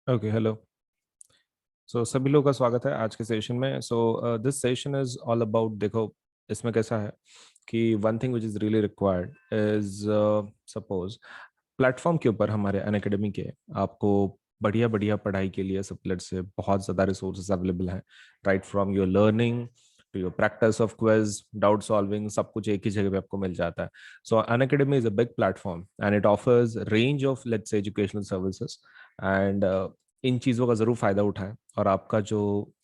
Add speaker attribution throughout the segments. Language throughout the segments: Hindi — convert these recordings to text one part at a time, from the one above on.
Speaker 1: Okay, hello. सो सभी लोगों का स्वागत है आज के सेशन में। This session is all about, देखो इसमें कैसा है कि one thing which is really required is, suppose platform के ऊपर हमारे अनअकैडमी के आपको बढ़िया बढ़िया पढ़ाई के लिए सबलेट से बहुत ज़्यादा रिसोर्सेज अवेलेबल हैं। Right from your learning to your practice of quiz, doubt solving, सब कुछ एक ही जगह पे आपको मिल जाता है। सो Unacademy is a big platform and it offers range of let's say educational services and in चीज़ों का ज़रूर फ़ायदा उठाएं। और आपका जो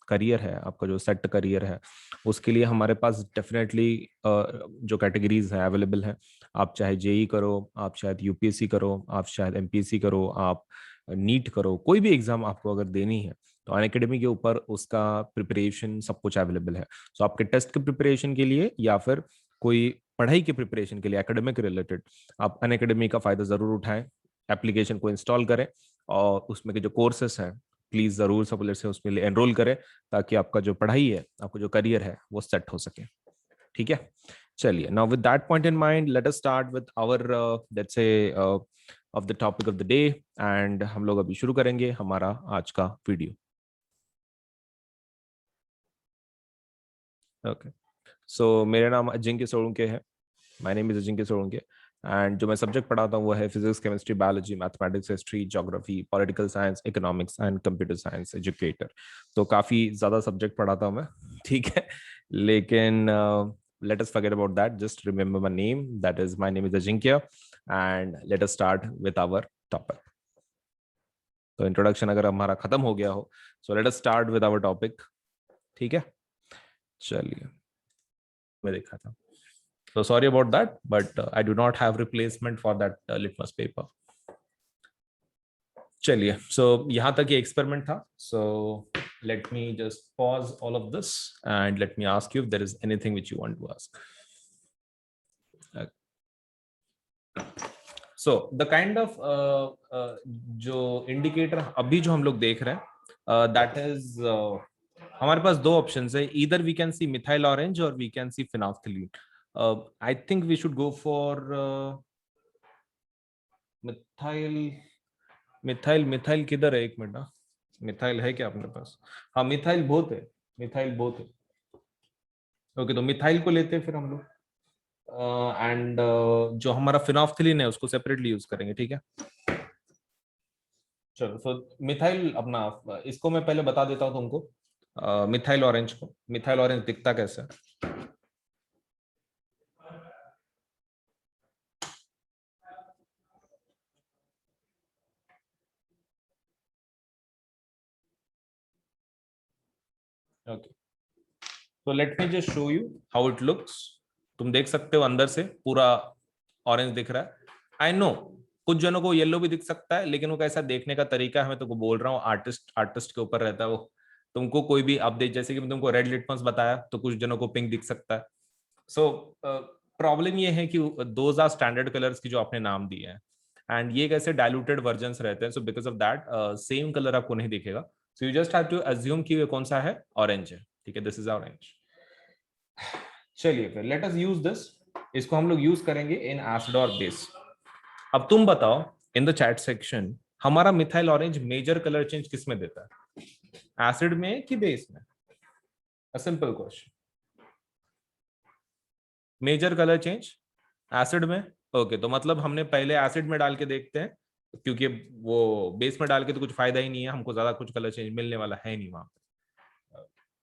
Speaker 1: करियर है, आपका जो सेट करियर है, उसके लिए हमारे पास डेफिनेटली जो कैटेगरीज हैं अवेलेबल हैं। आप चाहे जेई करो, आप शायद यूपीएससी करो, आप शायद एमपीएससी करो, आप नीट करो, कोई भी एग्जाम आपको अगर देनी है तो अनअकैडमी के ऊपर उसका प्रिपरेशन सब कुछ अवेलेबल है। सो आपके टेस्ट के प्रिपरेशन के लिए या फिर कोई पढ़ाई के प्रिपरेशन के लिए एकेडमिक रिलेटेड, आप अनअकैडमी का फ़ायदा ज़रूर उठाएं। एप्लीकेशन को इंस्टॉल करें और उसमें के जो कोर्सेस हैं प्लीज जरूर सब से उसमें एनरोल करें, ताकि आपका जो पढ़ाई है, आपका जो करियर है वो सेट हो सके। ठीक है, चलिए। Now with that point in mind, let us start with our let's say of the topic of the day. And हम लोग अभी शुरू करेंगे हमारा आज का वीडियो। ओके, सो मेरा नाम अजिंक्य सोलंके है। My name is Ajinkya Solanke. And जो मैं सब्जेक्ट पढ़ाता हूँ वो है physics, chemistry, biology, mathematics, history, geography, political science, economics and computer science educator. तो काफ़ी ज़्यादा सब्जेक्ट पढ़ाता हूँ मैं। ठीक है, लेकिन let us forget about that. Just remember my name. That is, my name is Ajinkya. And let us start with our topic. तो इंट्रोडक्शन अगर हमारा खत्म हो गया हो, so let us start with our topic. ठीक है, चलिए। मैं देखा था, so sorry about that, but I do not have replacement for that litmus paper. चलिए, सो यहाँ तक ये एक्सपेरिमेंट था। So let me just pause all of this and let me ask you if there is anything which you want to ask. So the kind of जो इंडिकेटर अभी जो हम लोग देख रहे हैं, दैट इज, हमारे पास दो ऑप्शन है। Either we can see methyl orange और we can see phenolphthalein. I think we should go for methyl. Methyl methyl किधर है? एक मिनट ना, मिथाइल है क्या अपने पास? हाँ, मिथाइल बहुत है, मिथाइल बहुत है। ओके, तो मिथाइल को लेते हैं फिर हम लोग। एंड जो हमारा फिनोल्फथलीन है उसको सेपरेटली यूज करेंगे। ठीक है, चलो। सो मिथाइल अपना, इसको मैं पहले बता देता हूँ तुमको। मिथाइल ऑरेंज को, मिथाइल ऑरेंज दिखता कैसे है? ओके, तो late me just show you how it looks. तुम देख सकते हो अंदर से पूरा ऑरेंज दिख रहा है। आई नो कुछ जनों को येलो भी दिख सकता है, लेकिन वो कैसा देखने का तरीका है, मैं तुमको बोल रहा हूँ, आर्टिस्ट आर्टिस्ट के ऊपर रहता है वो। तुमको कोई भी अपडेट, जैसे कि मैं तुमको रेड लिटमस बताया, तो कुछ जनों को पिंक दिख सकता है। सो प्रॉब्लम ये है कि दोज आर स्टैंडर्ड कलर्स की जो आपने नाम दिए हैं, एंड ये कैसे डायलूटेड वर्जन्स रहते हैं। So because of that same colour आपको नहीं दिखेगा। So you just have to assume कि ये कौन सा है, ऑरेंज है। ठीक है, दिस इज ऑरेंज। चलिए फिर लेट अस यूज दिस। इसको हम लोग यूज करेंगे इन एसिड और बेस। अब तुम बताओ इन द चैट सेक्शन, हमारा methyl orange major colour change किस में देता है, एसिड में कि बेस में? A simple question. Major colour change acid में। ओके, तो मतलब हमने पहले एसिड में डाल के देखते हैं, क्योंकि वो बेस में डाल के तो कुछ फायदा ही नहीं है, हमको ज्यादा कुछ कलर चेंज मिलने वाला है नहीं वहां पे।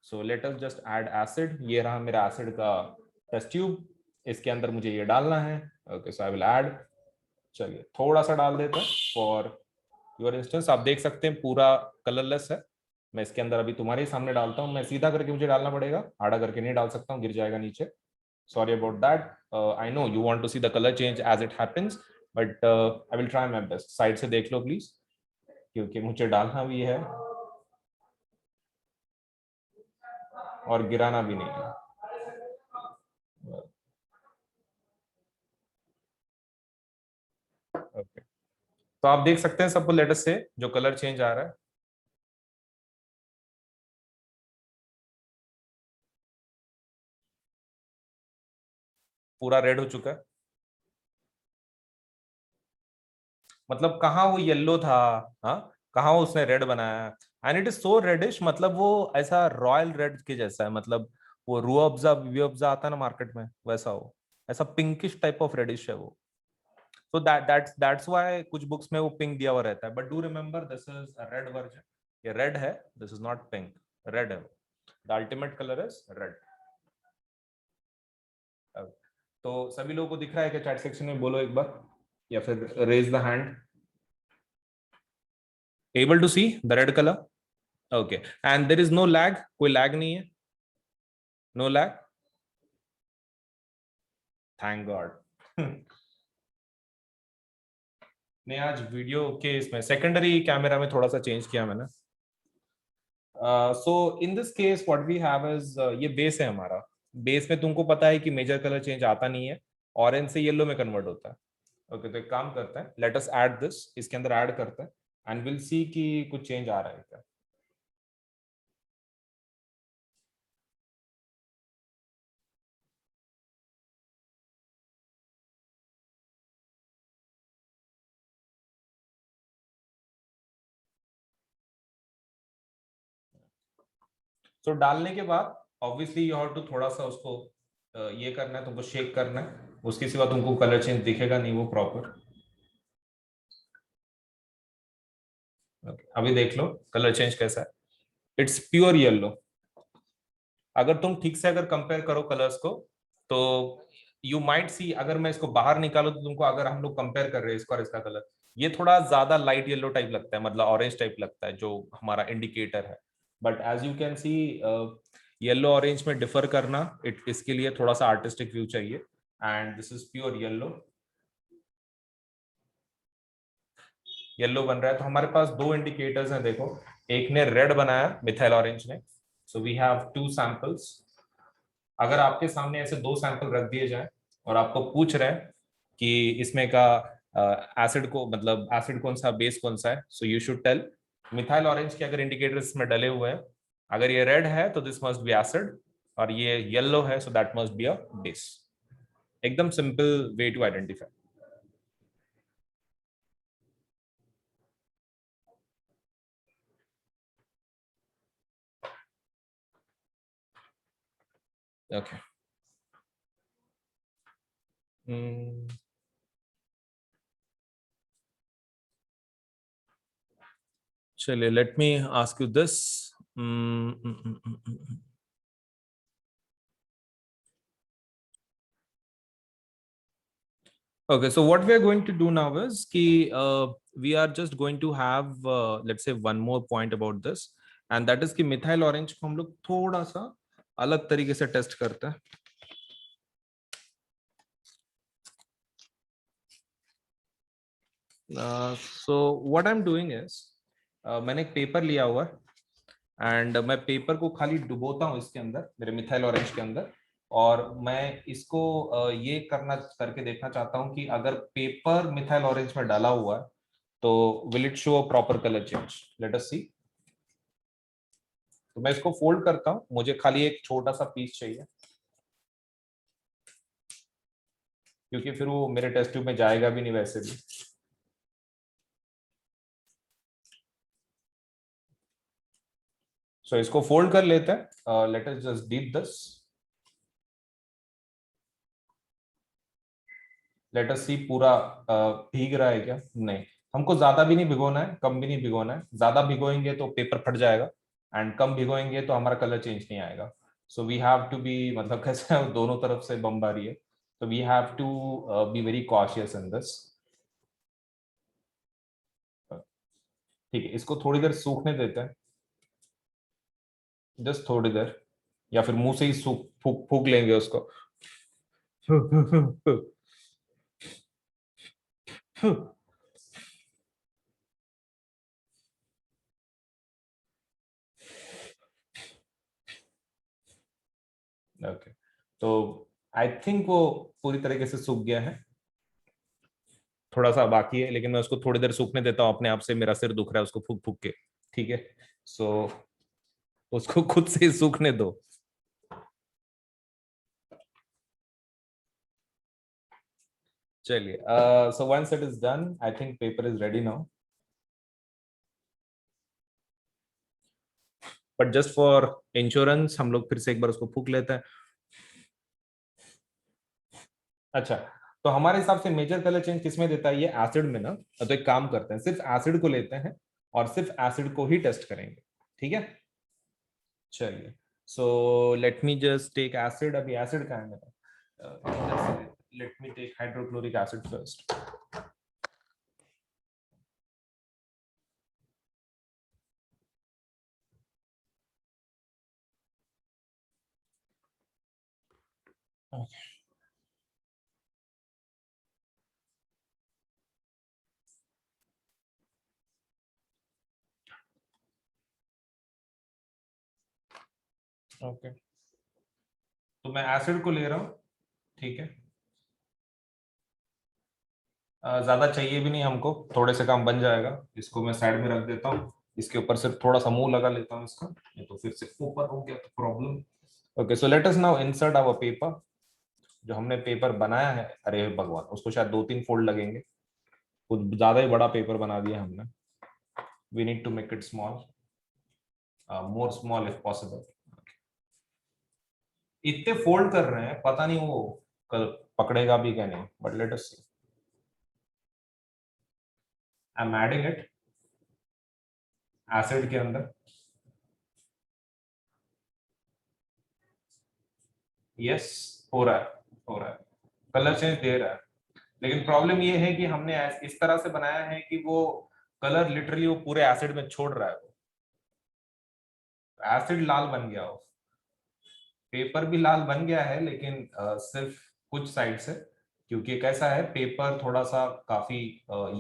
Speaker 1: सो let us just add acid. ये रहा मेरा एसिड का टेस्ट ट्यूब, इसके अंदर मुझे ये डालना है। Okay, so I will add. चलिए थोड़ा सा डाल देते हैं फॉर योर इंस्टेंस। आप देख सकते हैं पूरा कलरलेस है। मैं इसके अंदर अभी तुम्हारे ही सामने डालता हूँ। मैं सीधा करके मुझे डालना पड़ेगा, आड़ा करके नहीं डाल सकता हूँ, गिर जाएगा नीचे। Sorry about that. I know you want to see the color change as it happens, but I will try my best. Side से देख लो प्लीज, क्योंकि मुझे डालना भी है और गिराना भी नहीं है। Okay. तो आप देख सकते हैं सबको लेटेस्ट से जो कलर चेंज आ रहा है। पूरा रेड हो चुका है। मतलब कहाँ वो येलो था, हाँ, कहाँ उसने रेड बनाया है, and it is so reddish, मतलब वो ऐसा रॉयल रेड के जैसा है, मतलब वो रूह अफ़ज़ा व्यू अफ़ज़ा आता है ना मार्केट में, वैसा हो, ऐसा पिंकिश टाइप ऑफ रेडिश है वो। So that's why कुछ बुक्स में वो पिंक दिया हुआ रहता है, but do remember this is a red version, ये रेड है, this is not pink, red है, the ultimate colour is red. तो सभी लोगों को दिख रहा है क्या चैट सेक्शन में, बोलो एक बार, या फिर raise the hand. Able to see the red colour, okay, and there is no lag, कोई लैग नहीं है, नो लैग, थैंक गॉड। नहीं, आज वीडियो के इसमें सेकेंडरी कैमरा में थोड़ा सा चेंज किया मैंने। So in this case what we have is, ये बेस है हमारा, बेस में तुमको पता है कि मेजर कलर चेंज आता नहीं है, ऑरेंज से येलो में कन्वर्ट होता है। ओके, तो एक काम करते हैं, लेट अस ऐड दिस, इसके अंदर ऐड करते हैं, एंड विल सी कि कुछ चेंज आ रहा है क्या। सो डालने के बाद ऑब्वियसली यू हैव टू थोड़ा सा उसको ये करना है, तुमको शेक करना है, उसके सिवा तुमको कलर चेंज दिखेगा नहीं वो प्रॉपर। अभी देख लो कलर चेंज कैसा है, इट्स प्योर येलो। अगर तुम ठीक से अगर कंपेयर करो कलर्स को, तो यू माइट सी, अगर मैं इसको बाहर निकालू तो तुमको, अगर हम लोग कंपेयर कर रहे हैं इसका और इसका कलर, ये थोड़ा ज्यादा लाइट येलो टाइप लगता है, मतलब ऑरेंज टाइप लगता है जो हमारा इंडिकेटर है, but as you can see yellow orange में डिफर करना, इसके लिए थोड़ा सा आर्टिस्टिक व्यू चाहिए, and this is pure yellow, yellow बन रहा है। तो हमारे पास दो इंडिकेटर्स हैं, देखो, एक ने रेड बनाया मिथाइल ऑरेंज ने, so we have two samples. अगर आपके सामने ऐसे दो सैंपल रख दिए जाएं और आपको पूछ रहे हैं कि इसमें का एसिड को, मतलब एसिड कौन सा, बेस कौन सा है, so you should tell methyl orange के अगर इंडिकेटर्स इसमें डले हुए हैं, अगर ये रेड है तो दिस मस्ट बी एसिड, और ये येलो है so that must be a base. एकदम simple way to identify. Okay, चलिए, let me ask you this. Okay, so what we are going to do now is ki we are just going to have let's say one more point about this, and that is कि मिथाइल ऑरेंज को हम लोग थोड़ा सा अलग तरीके से टेस्ट करते हैं। So what I'm doing is, मैंने एक पेपर लिया हुआ है, एंड मैं पेपर को खाली डुबोता हूँ इसके अंदर, मेरे मिथाइल ऑरेंज के अंदर, और मैं इसको ये करना करके देखना चाहता हूँ कि अगर पेपर मिथाइल ऑरेंज में डाला हुआ है तो will it show a proper colour change. Let us see. तो मैं इसको फोल्ड करता हूँ, मुझे खाली एक छोटा सा पीस चाहिए, क्योंकि फिर वो मेरे टेस्ट ट्यूब में जाएगा भी नहीं वैसे भी। सो इसको फोल्ड कर लेते हैं, let us just dip this, let us see पूरा भीग रहा है क्या, नहीं, हमको ज्यादा भी नहीं भिगोना है, कम भी नहीं भिगोना है, ज्यादा भिगोएंगे तो पेपर फट जाएगा, एंड कम भिगोएंगे तो हमारा कलर चेंज नहीं आएगा। So we have to be, मतलब कैसे है, दोनों तरफ से बमबारी है, तो we have to be very cautious in this. ठीक है, इसको थोड़ी देर सूखने देते हैं, जस्ट थोड़ी देर, या फिर मुंह से ही सूख फूक फूक लेंगे उसको। ओके, तो आई थिंक वो पूरी तरीके से सूख गया है, थोड़ा सा बाकी है, लेकिन मैं उसको थोड़ी देर सूखने देता हूँ अपने आप से, मेरा सिर दुख रहा है उसको फूक फूक के। ठीक है, सो उसको खुद से ही सूखने दो। चलिए, so once it is done, I think paper is ready now. But just for insurance हम लोग फिर से एक बार उसको फूक लेते हैं। अच्छा, तो हमारे हिसाब से मेजर कलर चेंज किसमें देता है, ये एसिड में ना। तो एक काम करते हैं, सिर्फ एसिड को लेते हैं और सिर्फ एसिड को ही टेस्ट करेंगे, ठीक है। चलिए, so let me just take acid. अभी एसिड का है मेरा, let me take hydrochloric acid first. Okay, तो मैं एसिड को ले रहा हूँ, ठीक है। ज्यादा चाहिए भी नहीं हमको, थोड़े से काम बन जाएगा। इसको मैं साइड में रख देता हूँ, इसके ऊपर सिर्फ थोड़ा सा मुंह लगा लेता हूँ इसका, ये तो फिर से ऊपर हो गया तो problem. Okay, so let us now insert our paper. जो हमने पेपर बनाया है, अरे भगवान, उसको शायद 2-3 फोल्ड लगेंगे, कुछ ज्यादा ही बड़ा पेपर बना दिया हमने। We need to make it small, more small if possible. इतने फोल्ड कर रहे हैं, पता नहीं वो कल पकड़ेगा भी क्या नहीं, but let us see. I am adding it acid के अंदर। यस, हो रहा है, हो रहा है, कलर चेंज दे रहा है। लेकिन प्रॉब्लम ये है कि हमने इस तरह से बनाया है कि वो कलर लिटरली वो पूरे एसिड में छोड़ रहा है। एसिड लाल बन गया हो, पेपर भी लाल बन गया है, लेकिन सिर्फ कुछ साइड से, क्योंकि कैसा है पेपर थोड़ा सा काफी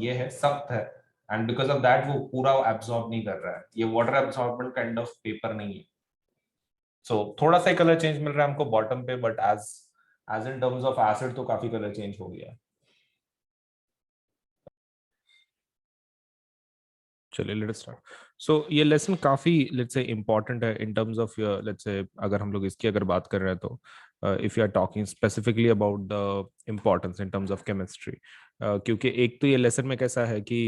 Speaker 1: ये है, सख्त है। एंड बिकॉज ऑफ दैट वो पूरा एब्सॉर्ब नहीं कर रहा है, ये water absorbent kind of paper नहीं है। सो थोड़ा सा कलर चेंज मिल रहा है हमको बॉटम पे, but as as in terms of acid तो काफी कलर चेंज हो गया है। चलिए लेट्स स्टार्ट। सो ये लेसन काफी लेट्स से इम्पोर्टेंट है इन terms of your let's say, अगर हम लोग इसकी अगर बात कर रहे हैं तो if you are talking specifically about the importance in terms of chemistry. क्योंकि एक तो ये लेसन में कैसा है कि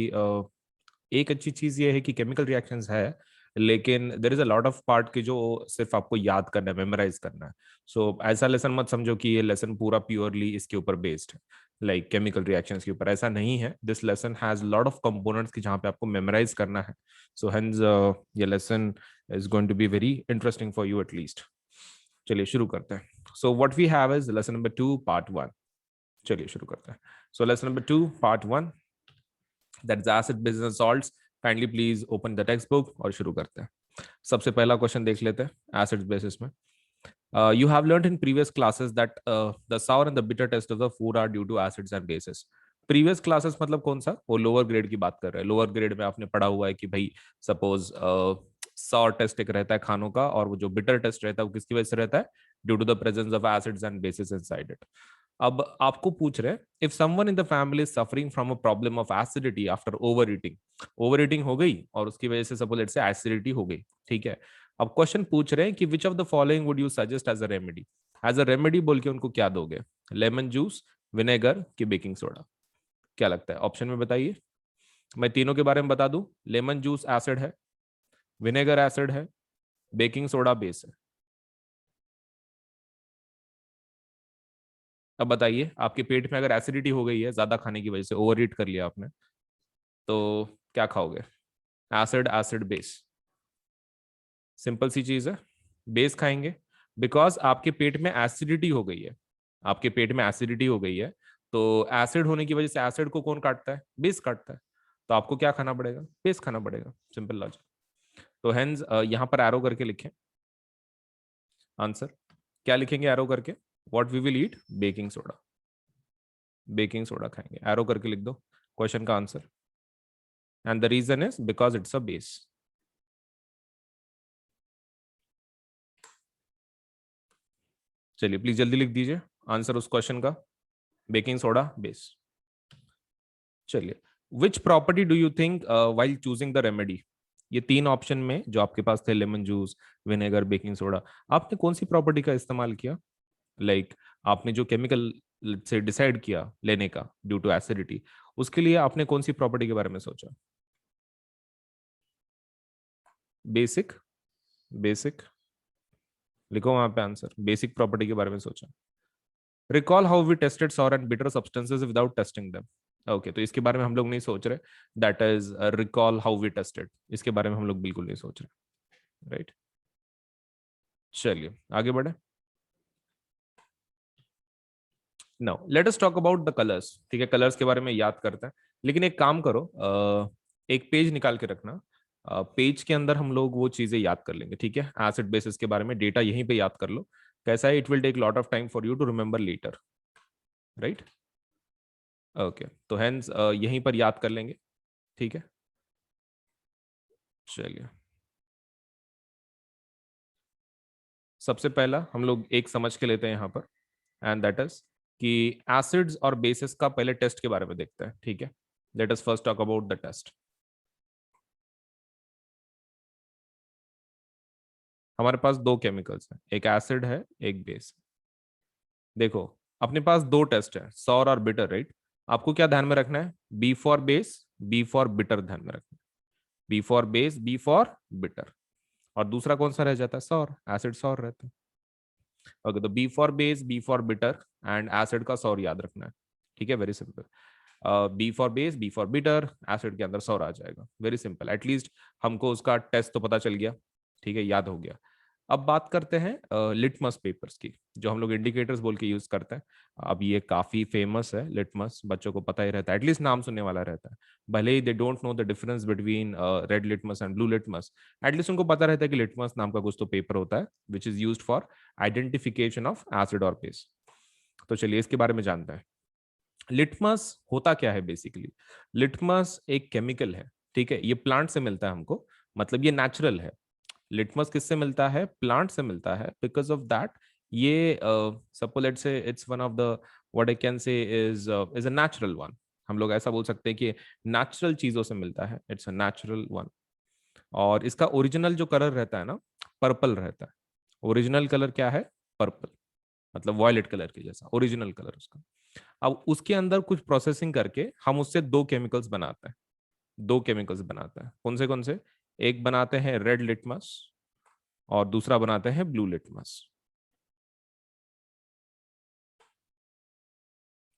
Speaker 1: एक अच्छी चीज ये है कि केमिकल रिएक्शंस है, लेकिन there is a lot of part की जो सिर्फ आपको याद करना है, मेमोराइज करना है। सो ऐसा लेसन मत समझो कि ये लेसन पूरा प्योरली इसके ऊपर बेस्ड है, लाइक केमिकल रिएक्शंस के ऊपर। ऐसा नहीं है, this lesson has lot of components की जहाँ पे आपको मेमोराइज करना है। सो हेंस ये lesson is going to be very interesting for you at least. चलिए शुरू करते हैं। So what we have is lesson number 2 part 1। चलिए शुरू करते हैं। So lesson number 2 part 1, that is acid base salts. Kindly please open the text book और शुरू करते हैं। सबसे पहला क्वेश्चन देख लेते हैं एसिड बेसिस में। You have learned in previous classes that the sour and the bitter taste of the food are due to acids and bases. Previous classes मतलब कौन सा, वो लोअर ग्रेड की बात कर रहे हैं। लोअर ग्रेड में आपने पढ़ा हुआ है कि भाई सपोज सॉर टेस्ट एक रहता है खानों का, और वो जो बिटर टेस्ट रहता है वो किसकी वजह से रहता है, due to the presence of acids and bases inside it. अब आपको पूछ रहे हैं if someone in the family is suffering from a problem of acidity after over eating. Over eating हो गई और उसकी वजह से सपोज इट्स एसिडिटी हो गई, ठीक है। अब क्वेश्चन पूछ रहे हैं कि which of the following would you suggest as a remedy. As a remedy बोल के उनको क्या दोगे, लेमन जूस, विनेगर की बेकिंग सोडा। क्या लगता है, ऑप्शन में बताइए। मैं तीनों के बारे में बता दूं, लेमन जूस एसिड है, विनेगर एसिड है, बेकिंग सोडा बेस है। अब बताइए, आपके पेट में अगर एसिडिटी हो गई है ज्यादा खाने की वजह से, ओवर ईट कर लिया आपने, तो क्या खाओगे, एसिड एसिड बेस। सिंपल सी चीज है, बेस खाएंगे। बिकॉज आपके पेट में एसिडिटी हो गई है, आपके पेट में एसिडिटी हो गई है, तो एसिड होने की वजह से एसिड को कौन काटता है, बेस काटता है। तो आपको क्या खाना पड़ेगा, बेस खाना पड़ेगा, सिंपल लॉजिक। तो हेंस यहां पर एरो करके लिखें आंसर। क्या लिखेंगे एरो करके, what we will eat, baking soda. Baking soda खाएंगे, एरो करके लिख दो क्वेश्चन का answer. And the reason is because it's a base. चलिए प्लीज जल्दी लिख दीजिए आंसर उस क्वेश्चन का, बेकिंग सोडा बेस। चलिए, which property do you think while choosing the remedy. ये तीन ऑप्शन में जो आपके पास थे, lemon juice, vinegar, baking soda, आपने कौन सी प्रॉपर्टी का इस्तेमाल किया। लाइक आपने जो केमिकल से डिसाइड किया लेने का ड्यू टू एसिडिटी, उसके लिए आपने कौन सी प्रॉपर्टी के बारे में सोचा। बेसिक, बेसिक, लिखो वहां पे आंसर, बेसिक प्रॉपर्टी के बारे में सोचा। Recall how we tested sour and bitter substances without testing them. Okay, तो इसके बारे में हम लोग नहीं सोच रहे, that is recall how we tested, इसके बारे में हम लोग बिल्कुल नहीं सोच रहे, राइट। चलिए आगे बढ़े। Now let us talk about the colours. ठीक है, कलर्स के बारे में याद करते हैं, लेकिन एक काम करो, एक पेज निकाल के रखना। पेज के अंदर हम लोग वो चीजें याद कर लेंगे, ठीक है। एसिड बेसिस के बारे में डेटा यहीं पे याद कर लो। कैसा है, it will take lot of time for you to remember later, right. Okay, तो हेंस यहीं पर याद कर लेंगे, ठीक है। चलिए, सबसे पहला हम लोग एक समझ के लेते हैं यहाँ पर, एंड दैट इज कि एसिड्स और बेसिस का पहले टेस्ट के बारे में देखते हैं, ठीक है। Let us first talk about the test. हमारे पास दो केमिकल्स हैं, एक एसिड है एक बेस। देखो, अपने पास दो टेस्ट है, सॉर और बिटर, राइट। आपको क्या ध्यान में रखना है, B for base, B for bitter ध्यान में रखना है। B for base, B for bitter. और दूसरा कौन सा रह जाता है, सॉर, एसिड सॉर रहता है। ओके, तो B for base, B for bitter and acid का सॉर याद रखना है, ठीक है, very simple. B for base, B for bitter, acid के अंदर सॉर आ जाएगा, वेरी सिंपल। एटलीस्ट हमको उसका टेस्ट तो पता चल गया, ठीक है, याद हो गया। अब बात करते हैं लिटमस पेपर्स की, जो हम लोग इंडिकेटर्स बोल के यूज करते हैं। अब ये काफी फेमस है, लिटमस बच्चों को पता ही रहता है, एटलीस्ट नाम सुनने वाला रहता है। भले ही they don't know the difference between red litmus and blue litmus, at least उनको पता रहता है कि लिटमस नाम का कुछ तो पेपर होता है which is used for identification of acid और बेस। तो चलिए इसके बारे में जानते हैं। लिटमस होता क्या है बेसिकली। लिटमस एक केमिकल है, ठीक है, ये प्लांट से मिलता है हमको, मतलब ये नेचुरल है। लिटमस किससे मिलता है, प्लांट से मिलता है, बिकॉज ऑफ दैट ये सपोज लेट्स से it's one of the what I can say is a natural one. हम लोग ऐसा बोल सकते हैं कि नेचुरल चीजों से मिलता है, इट्स अ नेचुरल वन। और इसका ओरिजिनल जो कलर रहता है ना, पर्पल रहता है। ओरिजिनल कलर क्या है, पर्पल, मतलब वॉयलेट कलर के जैसा ओरिजिनल कलर उसका। अब उसके अंदर कुछ प्रोसेसिंग करके हम उससे दो केमिकल्स बनाते हैं, दो केमिकल्स बनाते हैं, कौन से, एक बनाते हैं रेड लिटमस और दूसरा बनाते हैं ब्लू लिटमस,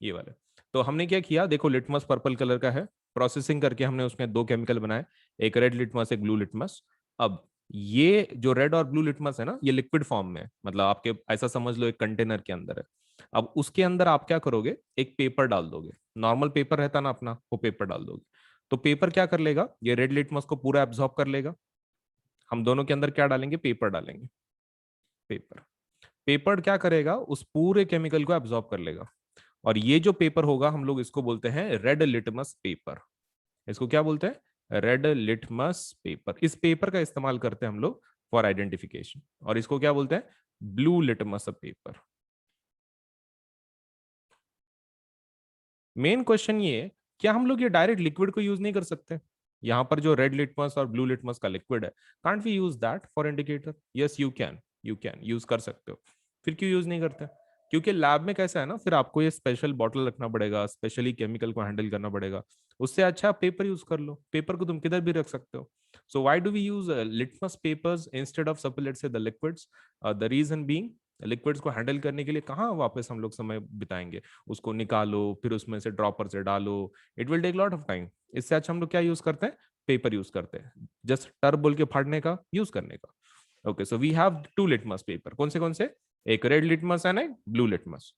Speaker 1: ये वाले। तो हमने क्या किया, देखो लिटमस पर्पल कलर का है, प्रोसेसिंग करके हमने उसमें दो केमिकल बनाए, एक रेड लिटमस एक ब्लू लिटमस। अब ये जो रेड और ब्लू लिटमस है ना, ये लिक्विड फॉर्म में है, मतलब आपके ऐसा समझ लो एक कंटेनर के अंदर है। अब उसके अंदर आप क्या करोगे, एक पेपर डाल दोगे, नॉर्मल पेपर रहता ना अपना, वो पेपर डाल दोगे। तो पेपर क्या कर लेगा, ये रेड लिटमस को पूरा एब्जॉर्ब कर लेगा। हम दोनों के अंदर क्या डालेंगे, पेपर डालेंगे, पेपर। पेपर क्या करेगा, उस पूरे केमिकल को एब्जॉर्ब कर लेगा। और ये जो पेपर होगा हम लोग इसको बोलते हैं रेड लिटमस पेपर। इसको क्या बोलते हैं, रेड लिटमस पेपर। इस पेपर का इस्तेमाल करते हैं हम लोग फॉर आइडेंटिफिकेशन। और इसको क्या बोलते हैं, blue litmus paper. Main question ये है, क्या हम लोग ये डायरेक्ट लिक्विड को यूज नहीं कर सकते। यहाँ पर जो रेड लिटमस और ब्लू लिटमस का लिक्विड है, can't we use that for indicator. Yes you can, you can use कर सकते हो। फिर क्यों यूज नहीं करते, क्योंकि लैब में कैसा है ना, फिर आपको ये स्पेशल बॉटल रखना पड़ेगा, स्पेशली केमिकल को हैंडल करना पड़ेगा। उससे अच्छा पेपर यूज कर लो, पेपर को तुम किधर भी रख सकते हो। So why do we use litmus papers instead of suppose let's say the liquids. The reason being, liquids को हैंडल करने के लिए कहाँ वापस हम लोग समय बिताएंगे, उसको निकालो फिर उसमें से ड्रॉपर से डालो, it will take lot of time. इससे अच्छा हम लोग क्या यूज करते हैं, पेपर यूज करते हैं, जस्ट टर बोल के फाड़ने का, यूज करने का। Okay, so we have two litmus paper, कौन से, एक रेड लिटमस एंड एक ब्लू लिटमस।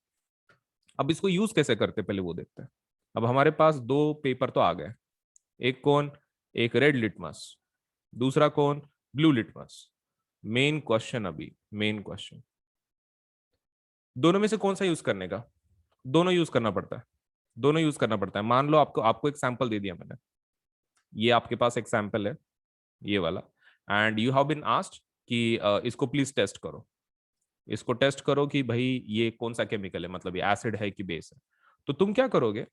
Speaker 1: अब इसको यूज कैसे करते हैं पहले वो देखते हैं। अब हमारे पास दो पेपर तो आ गए, एक कौन, एक रेड लिटमस, दूसरा कौन, ब्लू लिटमस। मेन क्वेश्चन, अभी मेन क्वेश्चन, दोनों में से कौन सा यूज करने का। दोनों यूज करना पड़ता है, दोनों यूज करना पड़ता है। मान लो आपको आपको एक सैंपल दे दिया मैंने, ये आपके पास एक सैंपल है, ये वाला, and you have been asked कि इसको प्लीज टेस्ट करो। इसको टेस्ट करो कि भाई ये कौन सा केमिकल है, मतलब ये एसिड है कि बेस है। तो तुम क्या करोगे,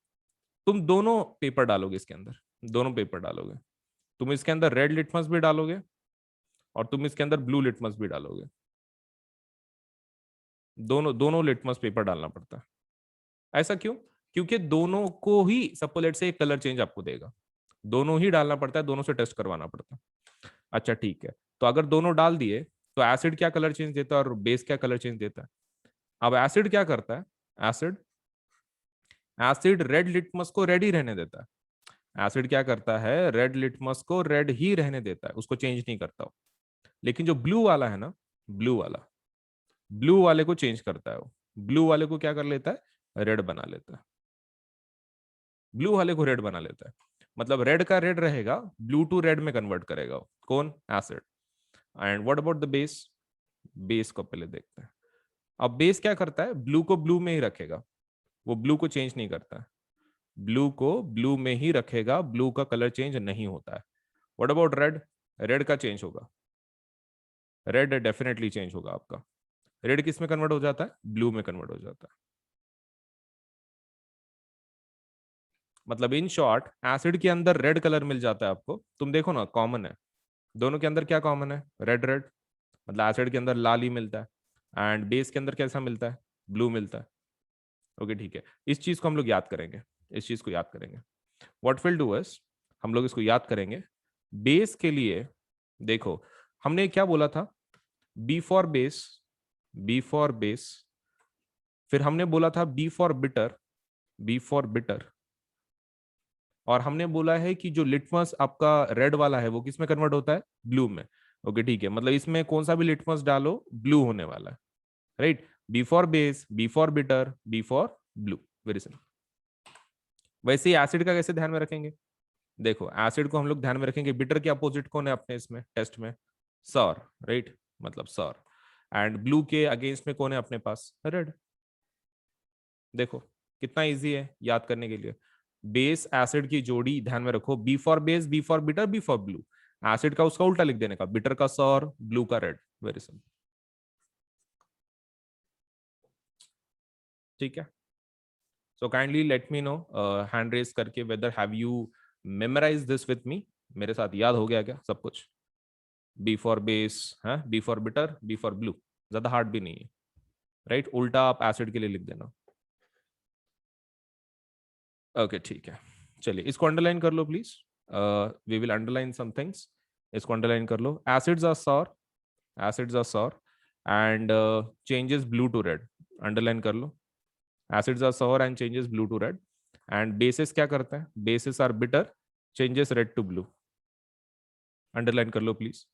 Speaker 1: तुम दोनों पेपर डालोगे इसके अंदर, दोनों पेपर डालोगे। तुम इसके अंदर रेड लिटमस भी डालोगे और तुम इसके अंदर ब्लू लिटमस भी डालोगे। दोनों दोनों लिटमस पेपर डालना पड़ता है। ऐसा क्यों, क्योंकि दोनों को ही सपोलेट से एक कलर चेंज आपको देगा, दोनों ही डालना पड़ता है, दोनों से टेस्ट करवाना पड़ता है। अच्छा ठीक है, तो अगर दोनों डाल दिए तो एसिड क्या कलर चेंज देता है और बेस क्या कलर चेंज देता है? अब एसिड क्या करता है? एसिड एसिड रेड लिटमस को रेड ही रहने देता है। एसिड क्या करता है? रेड लिटमस को रेड ही रहने देता है, उसको चेंज नहीं करता वो। लेकिन जो ब्लू वाला है ना, ब्लू वाला, ब्लू वाले को चेंज करता है वो। ब्लू वाले को क्या कर लेता है? रेड बना लेता है। ब्लू वाले को रेड बना लेता है, मतलब रेड का रेड रहेगा, ब्लू टू रेड में कन्वर्ट करेगा वो। कौन? Acid. And what about the base? Base को पहले देखते हैं। अब बेस क्या करता है? ब्लू को ब्लू में ही रखेगा, वो ब्लू को चेंज नहीं करता है। ब्लू को ब्लू में ही रखेगा, ब्लू का कलर चेंज नहीं होता है। What about red? रेड का चेंज होगा, रेड डेफिनेटली चेंज होगा आपका। रेड किस में कन्वर्ट हो जाता है? ब्लू में कन्वर्ट हो जाता है। मतलब इन शॉर्ट, एसिड के अंदर रेड कलर मिल जाता है आपको। तुम देखो ना, कॉमन है दोनों के अंदर। क्या कॉमन है? Red red. मतलब एसिड के अंदर लाल ही मिलता है, एंड बेस के अंदर कैसा मिलता है? ब्लू मिलता है। ओके ठीक है, इस चीज को हम लोग याद करेंगे, इस चीज को याद करेंगे। व्हाट विल डू इज, हम लोग इसको याद करेंगे। बेस के लिए देखो, हमने क्या बोला था? B for base, B for base. फिर हमने बोला था B for bitter, B for bitter. और हमने बोला है कि जो लिटमस आपका रेड वाला है वो किस में कन्वर्ट होता है? ब्लू में। ओके ठीक है, मतलब इसमें कौन सा भी लिटमस डालो ब्लू होने वाला है, right? B for base, B for bitter, B for blue. Very simple. वैसे ही एसिड का कैसे ध्यान में रखेंगे? देखो, एसिड को हम लोग ध्यान में रखेंगे, बिटर के अपोजिट कौन है अपने इसमें टेस्ट में? Sour, right? मतलब सॉर। एंड ब्लू के अगेंस्ट में कौन है अपने पास? रेड। देखो कितना इजी है याद करने के लिए। बेस एसिड की जोड़ी ध्यान में रखो, B for base, B for bitter, B for blue. Acid का उसका उल्टा लिख देने का, बिटर का सॉर, ब्लू का रेड। Very simple. ठीक है, so kindly let me know hand raise करके whether have you memorise this with me. मेरे साथ याद हो गया क्या सब कुछ? बी फॉर बेस है, B for bitter, B for blue. ज्यादा हार्ड भी नहीं है, राइट? उल्टा आप एसिड के लिए लिख देना। ओके ठीक है, चलिए इसको अंडरलाइन कर लो please. We will underline some things. इसको अंडरलाइन कर लो। Acids are sour, acids are sour and changes blue to red. Underline कर लो। Acids are sour and changes blue to red. And bases क्या करता है? Bases are bitter, changes red to blue. Underline कर लो प्लीज।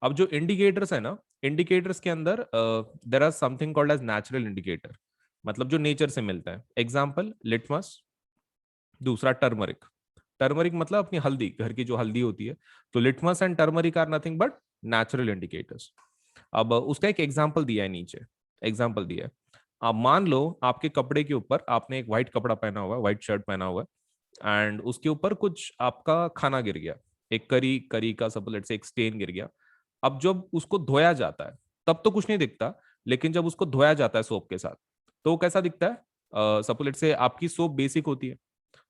Speaker 1: अब जो इंडिकेटर्स है ना, इंडिकेटर्स के अंदर there are something called as natural indicator, मतलब जो नेचर से मिलता है। एग्जाम्पल लिटमस, दूसरा टर्मरिक। टर्मरिक मतलब अपनी हल्दी, घर की जो हल्दी होती है। तो litmus and turmeric are nothing but natural indicators. अब उसका एक एग्जाम्पल दिया है नीचे, एग्जाम्पल दिया है। अब मान लो आपके कपड़े के ऊपर आपने एक व्हाइट कपड़ा पहना हुआ है, व्हाइट शर्ट पहना हुआ है, एंड उसके ऊपर कुछ आपका खाना गिर गया, एक करी करी का सपोज से एक स्टेन गिर गया। अब जब उसको धोया जाता है तब तो कुछ नहीं दिखता, लेकिन जब उसको धोया जाता है सोप के साथ तो वो कैसा दिखता है? सपोज से आपकी सोप बेसिक होती है,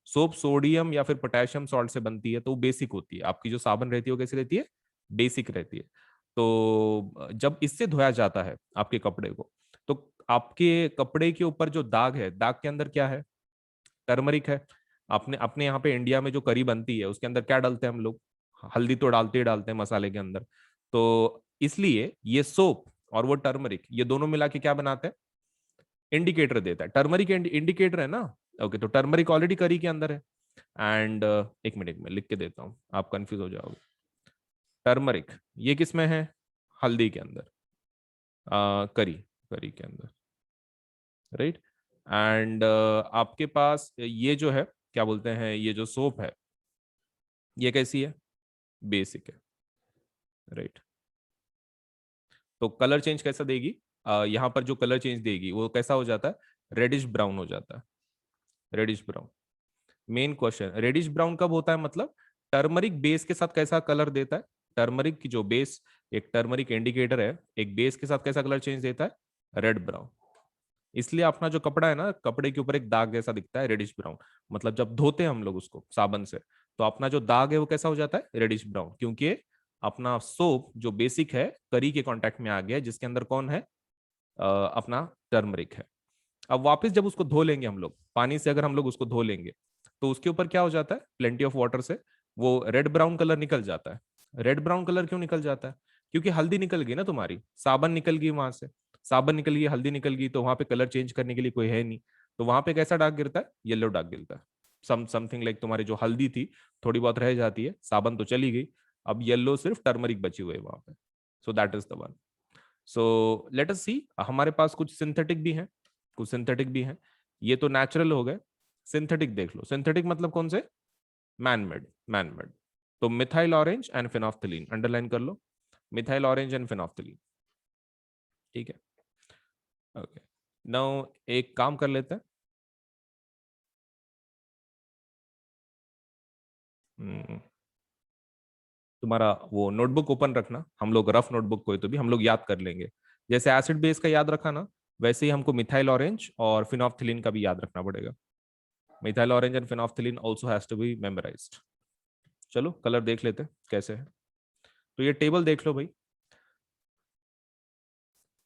Speaker 1: सोप सोडियम या फिर पोटेशियम सॉल्ट से बनती है, तो वो बेसिक होती है। आपकी जो साबुन रहती है वो कैसी रहती है? बेसिक रहती है। तो जब इससे धोया जाता है आपके कपड़े को, तो आपके कपड़े के ऊपर जो दाग है, दाग के अंदर क्या है? टर्मरिक है। अपने अपने यहाँ पे इंडिया में जो करी बनती है उसके अंदर क्या डालते हैं हम लोग? हल्दी तो डालते ही डालते हैं मसाले के अंदर। तो इसलिए ये सोप और वो टर्मरिक, ये दोनों मिला के क्या बनाते हैं? इंडिकेटर देता है। टर्मरिक इंडिकेटर है ना। ओके, तो टर्मरिक ऑलरेडी करी के अंदर है। एंड एक मिनट में लिख के देता हूँ, आप कंफ्यूज हो जाओगे। टर्मरिक ये किस में है? हल्दी के अंदर, करी, करी के अंदर, राइट? एंड आपके पास ये जो है, क्या बोलते हैं, ये जो सोप है ये कैसी है? बेसिक है, राइट? तो कलर चेंज कैसा देगी? यहाँ पर जो कलर चेंज देगी वो कैसा हो जाता है? रेडिश ब्राउन हो जाता है, reddish brown. Main question, reddish brown कब होता है? मतलब टर्मरिक बेस के साथ कैसा कलर देता है? टर्मरिक की जो बेस, एक टर्मरिक इंडिकेटर है, एक बेस के साथ कैसा कलर चेंज देता है? Red brown. इसलिए अपना जो कपड़ा है ना, कपड़े के ऊपर एक दाग जैसा दिखता है, रेडिश ब्राउन। मतलब जब धोते हैं हम लोग उसको साबन से, तो अपना जो दाग है वो कैसा हो जाता है? रेडिश ब्राउन, क्योंकि अपना सोप जो बेसिक है करी के कांटेक्ट में आ गया, जिसके अंदर कौन है? अपना टर्मरिक है। अब वापस जब उसको धो लेंगे हम लोग पानी से, अगर हम लोग उसको धो लेंगे तो उसके ऊपर क्या हो जाता है? प्लेंटी ऑफ वाटर से वो रेड ब्राउन कलर निकल जाता है। रेड ब्राउन कलर क्यों निकल जाता है? क्योंकि हल्दी निकल गई ना तुम्हारी, साबन निकल गई वहां से, साबन निकल गई, हल्दी निकल गई, तो वहां पे कलर चेंज करने के लिए कोई है नहीं, तो वहां पे कैसा दाग गिरता है, येलो दाग गिरता है। समथिंग लाइक तुम्हारी जो हल्दी थी थोड़ी बहुत रह जाती है, साबन तो चली गई, अब येलो सिर्फ टर्मरिक बची हुई है वहां पे। So that is the one. So let us see, हमारे पास कुछ सिंथेटिक भी हैं, कुछ सिंथेटिक भी हैं, ये तो नेचुरल हो गए। सिंथेटिक देख लो, सिंथेटिक मतलब कौन से, मैनमेड, मैनमेड। तो मिथाइल ऑरेंज एंड फिनोफ्थिलीन अंडरलाइन कर लो, मिथाइल ऑरेंज एंड फिनोफ्थिलीन, ठीक है। ओके, नाउ एक काम कर लेते हैं। हम्म, तुम्हारा वो नोटबुक ओपन रखना, हम लोग रफ नोटबुक कोई तो भी हम लोग याद कर लेंगे, जैसे एसिड बेस का याद रखा ना, वैसे ही हमको मिथाइल ऑरेंज और फिनोफ्थिलीन का भी याद रखना पड़ेगा। Methyl orange and phenolphthalein also has to be memorised. चलो कलर देख लेते हैं कैसे है। तो ये टेबल देख लो भाई,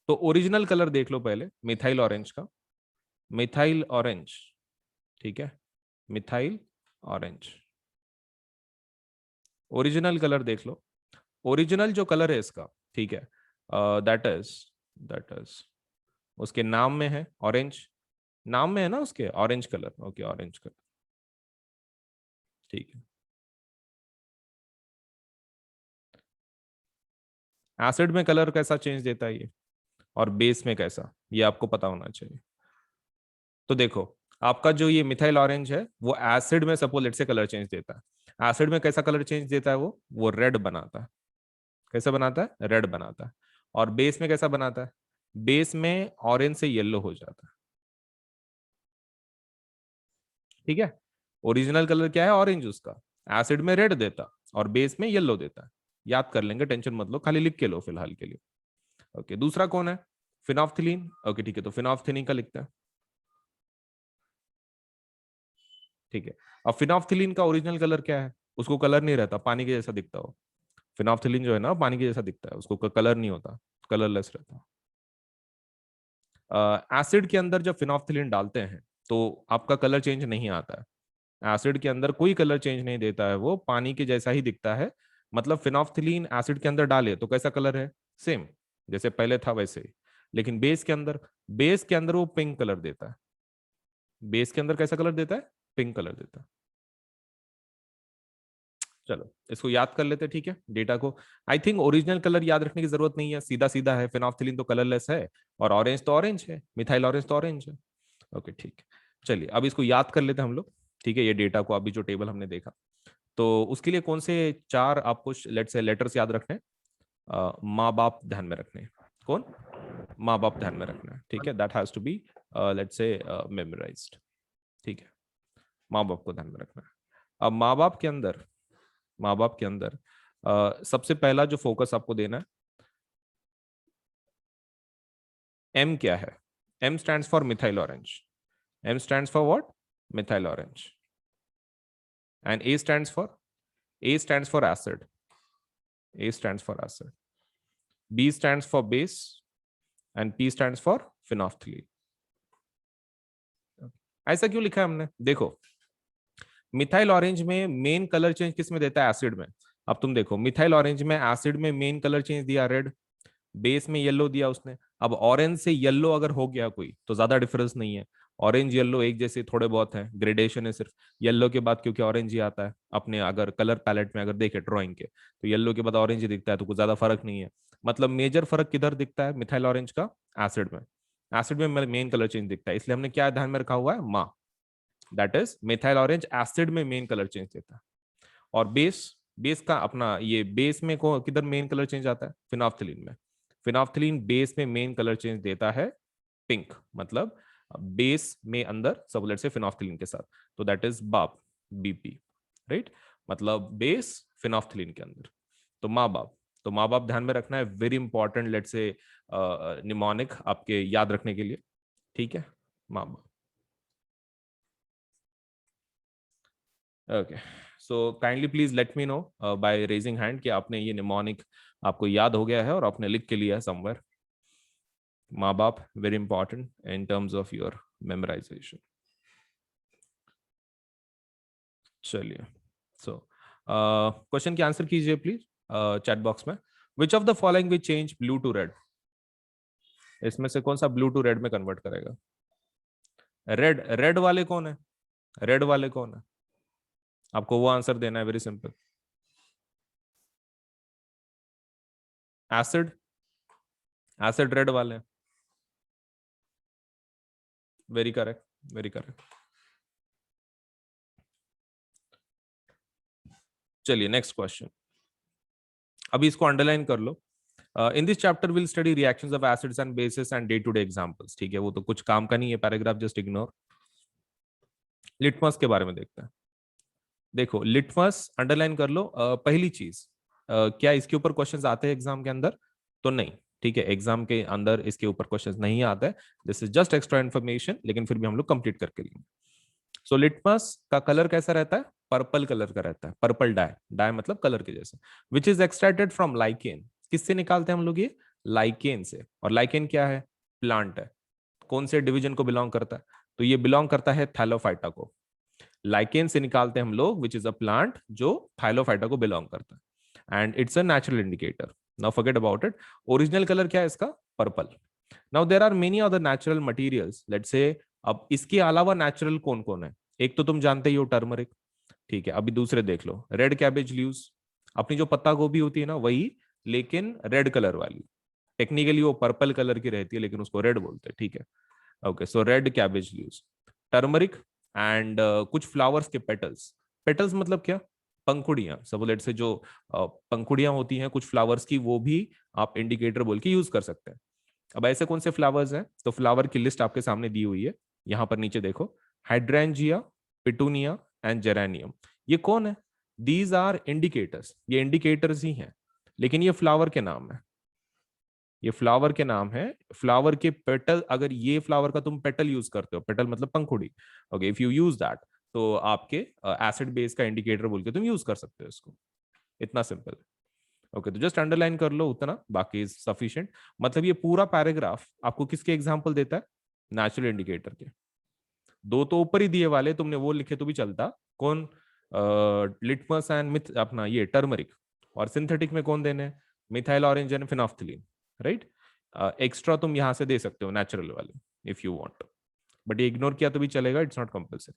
Speaker 1: तो ओरिजिनल कलर देख लो पहले मिथाइल ऑरेंज का, मिथाइल ऑरेंज, ठीक है, मिथाइल ऑरेंज, ओरिजिनल कलर देख लो, ओरिजिनल जो कलर है इसका, ठीक है, दैट इज उसके नाम में है ऑरेंज, नाम में है ना उसके orange colour, okay orange colour, ठीक है। एसिड में कलर कैसा चेंज देता है ये, और बेस में कैसा, ये आपको पता होना चाहिए। तो देखो, आपका जो ये मिथाइल ऑरेंज है वो एसिड में सपोज लेट से कलर चेंज देता है, एसिड में कैसा कलर चेंज देता है, वो रेड बनाता है, कैसा बनाता है, रेड बनाता है। और बेस में कैसा बनाता है, बेस में ऑरेंज से येलो हो जाता है, ठीक है। ओरिजिनल कलर क्या है, ऑरेंज उसका, एसिड में रेड देता और बेस में येलो देता है, याद कर लेंगे, टेंशन मत लो, खाली लिख के लो फिलहाल के लिए। ओके, दूसरा कौन है, फिनोफ्थिलीन, ओके ठीक है, तो फिनोफ्थिलीन का लिखता है, ठीक है। अब फिनोफ्थिलीन का ओरिजिनल कलर क्या है, उसको कलर नहीं रहता, पानी के जैसा दिखता हो, फिनोफ्थिलीन जो है ना पानी के जैसा दिखता है, उसको कलर नहीं होता, कलरलेस रहता। एसिड के अंदर जब फिनोफ्थिलीन डालते हैं तो आपका कलर चेंज नहीं आता है, एसिड के अंदर कोई कलर चेंज नहीं देता है, वो पानी के जैसा ही दिखता है। मतलब फिनोफ्थिलीन एसिड के अंदर डाले तो कैसा कलर है, सेम जैसे पहले था वैसे ही, लेकिन बेस के अंदर वो पिंक कलर देता है, बेस के अंदर कैसा कलर देता है, पिंक कलर देता है। चलो इसको याद कर लेते हैं, ठीक है, डेटा को। आई थिंक ओरिजिनल कलर याद रखने की जरूरत नहीं है, सीधा सीधा है, फिनोफ्थिलीन तो कलरलेस है, और ऑरेंज तो ऑरेंज है, मिथाइल ऑरेंज तो ऑरेंज है। ओके ठीक है, चलिए अब इसको याद कर लेते हैं हम लोग, ठीक है, ये डेटा को, अभी जो टेबल हमने देखा, तो उसके लिए कौन से चार आपको लेट से लेटर्स याद रखने हैं, माँ बाप ध्यान में रखने हैं। कौन, माँ बाप ध्यान में रखना है, ठीक है, that has to be let say memorised, ठीक है, माँ बाप को ध्यान में रखना है। अब माँ बाप के अंदर सबसे पहला जो फोकस आपको देना है, एम क्या है, M stands for methyl orange, M stands for what, methyl orange, and A stands for, A stands for acid, A stands for acid, B stands for base, and P stands for phenolphthalein. ऐसा क्यों लिखा है हमने, देखो मिथाइल ऑरेंज में मेन कलर चेंज किस में देता है, एसिड में। अब तुम देखो मिथाइल ऑरेंज में एसिड में मेन कलर चेंज दिया रेड, बेस में येलो दिया उसने। अब ऑरेंज से येलो अगर हो गया कोई तो ज्यादा डिफरेंस नहीं है, ऑरेंज येलो एक जैसे थोड़े बहुत है, ग्रेडेशन है सिर्फ येलो के बाद, क्योंकि ऑरेंज ही आता है अपने अगर कलर पैलेट में अगर देखे ड्राइंग के, तो येलो के बाद ऑरेंज ही दिखता है, तो कुछ ज्यादा फर्क नहीं है। मतलब मेजर फर्क किधर दिखता है मिथाइल ऑरेंज का, एसिड में, एसिड में मेन कलर चेंज दिखता है, इसलिए हमने क्या ध्यान में रखा हुआ है, मा, that is methyl orange acid में मेन कलर चेंज देता है। और बेस, बेस का अपना ये बेस में को किधर मेन कलर चेंज आता है, फिनोफ्थिलीन में, फिनोफ्थिलीन बेस में मेन कलर चेंज देता है पिंक, मतलब बेस में अंदर सबलेट से फिनोफ्थिलीन के साथ, तो दैट इज बाप, बीपी, राइट, मतलब बेस फिनोफ्थिलीन के अंदर। तो माँ बाप, तो माँ बाप ध्यान में रखना है, वेरी इंपॉर्टेंट लेट से निमोनिक आपके याद रखने के लिए, ठीक है, माँ बाप। Okay, so kindly please let me no by raising hand कि आपने ये निमोनिक आपको याद हो गया है और आपने लिख के लिया है समवेयर। माँ बाप very important in terms of your memorisation. चलिए, सो क्वेश्चन की आंसर कीजिए प्लीज चैट बॉक्स में, which of the following will change blue to red? इसमें से कौन सा ब्लू टू रेड में कन्वर्ट करेगा? रेड, रेड वाले कौन है? रेड वाले कौन है? आपको वो आंसर देना है, very simple. Acid, acid red वाले। Very correct, very correct. चलिए नेक्स्ट क्वेश्चन, अभी इसको अंडरलाइन कर लो। In this chapter will study reactions of acids and bases and day to day examples. ठीक है, वो तो कुछ काम का नहीं है पैराग्राफ, जस्ट इग्नोर। लिटमस के बारे में देखते हैं। देखो लिटमस अंडरलाइन कर लो। पहली चीज, क्या इसके ऊपर क्वेश्चंस आते हैं एग्जाम के अंदर? तो नहीं। ठीक है, एग्जाम के अंदर इसके ऊपर क्वेश्चंस नहीं आते हैं, this is just extra information, लेकिन फिर भी हम लोग कंप्लीट करके लेंगे। सो लिटमस का कलर कैसा रहता है? पर्पल कलर का रहता है, पर्पल डाई, डाई मतलब कलर के जैसे, which is extracted from lichen. किससे निकालते हैं हम लोग ये? लाइकेन से। और लाइकेन क्या है? प्लांट है। कौन से डिवीजन को बिलोंग करता है? तो ये बिलोंग करता है थैलोफाइटा को। लाइकेन से निकालते हैं हम लोग, विच इज अ प्लांट जो थाइलोफाइटा को बिलोंग करता है, and it's a natural indicator. Now forget about it. Original colour क्या है इसका? Purple. Now there are many other natural materials, let's say. अब इसके अलावा नेचुरल कौन कौन है? एक तो तुम जानते ही हो, टर्मरिक। ठीक है, अभी दूसरे देख लो, रेड कैबेज लीव्स, अपनी जो पत्ता गोभी होती है ना वही, लेकिन रेड कलर वाली। टेक्निकली वो पर्पल कलर की रहती है, लेकिन उसको रेड बोलते हैं। ठीक है, okay, so red cabbage leaves, turmeric, and कुछ फ्लावर्स के पेटल्स। पेटल्स मतलब क्या? पंखुड़ियां। सब लेट से जो पंखुड़ियां होती हैं कुछ फ्लावर्स की, वो भी आप इंडिकेटर बोल के यूज कर सकते हैं। अब ऐसे कौन से फ्लावर्स हैं? तो फ्लावर की लिस्ट आपके सामने दी हुई है, यहां पर नीचे देखो। Hydrangea, petunia and geranium. ये कौन है? दीज आर इंडिकेटर्स, ये इंडिकेटर्स ही हैं, लेकिन ये फ्लावर के नाम है। ये फ्लावर के नाम है। फ्लावर के पेटल, अगर ये फ्लावर का तुम पेटल यूज करते हो, पेटल मतलब पंखुड़ी, okay, if you use that, तो आपके एसिड बेस का इंडिकेटर बोल के तुम यूज कर सकते हो इसको। इतना सिंपल है। ओके, तो जस्ट अंडरलाइन कर लो उतना, बाकी इज सफिशिएंट। मतलब ये पूरा पैराग्राफ आपको किसके एग्जांपल देता है? नेचुरल इंडिकेटर के। दो तो ऊपर ही दिए वाले, तुमने वो लिखे तो भी चलता। कौन? लिटमस एंड मिथ, अपना ये टर्मरिक। और सिंथेटिक में कौन देने? Methyl orange and phenolphthalein, right. Extra तुम यहां से दे सकते हो नेचुरल वाले, इफ यू वांट, बट ये इग्नोर किया तो भी चलेगा, इट्स नॉट कंपल्सरी।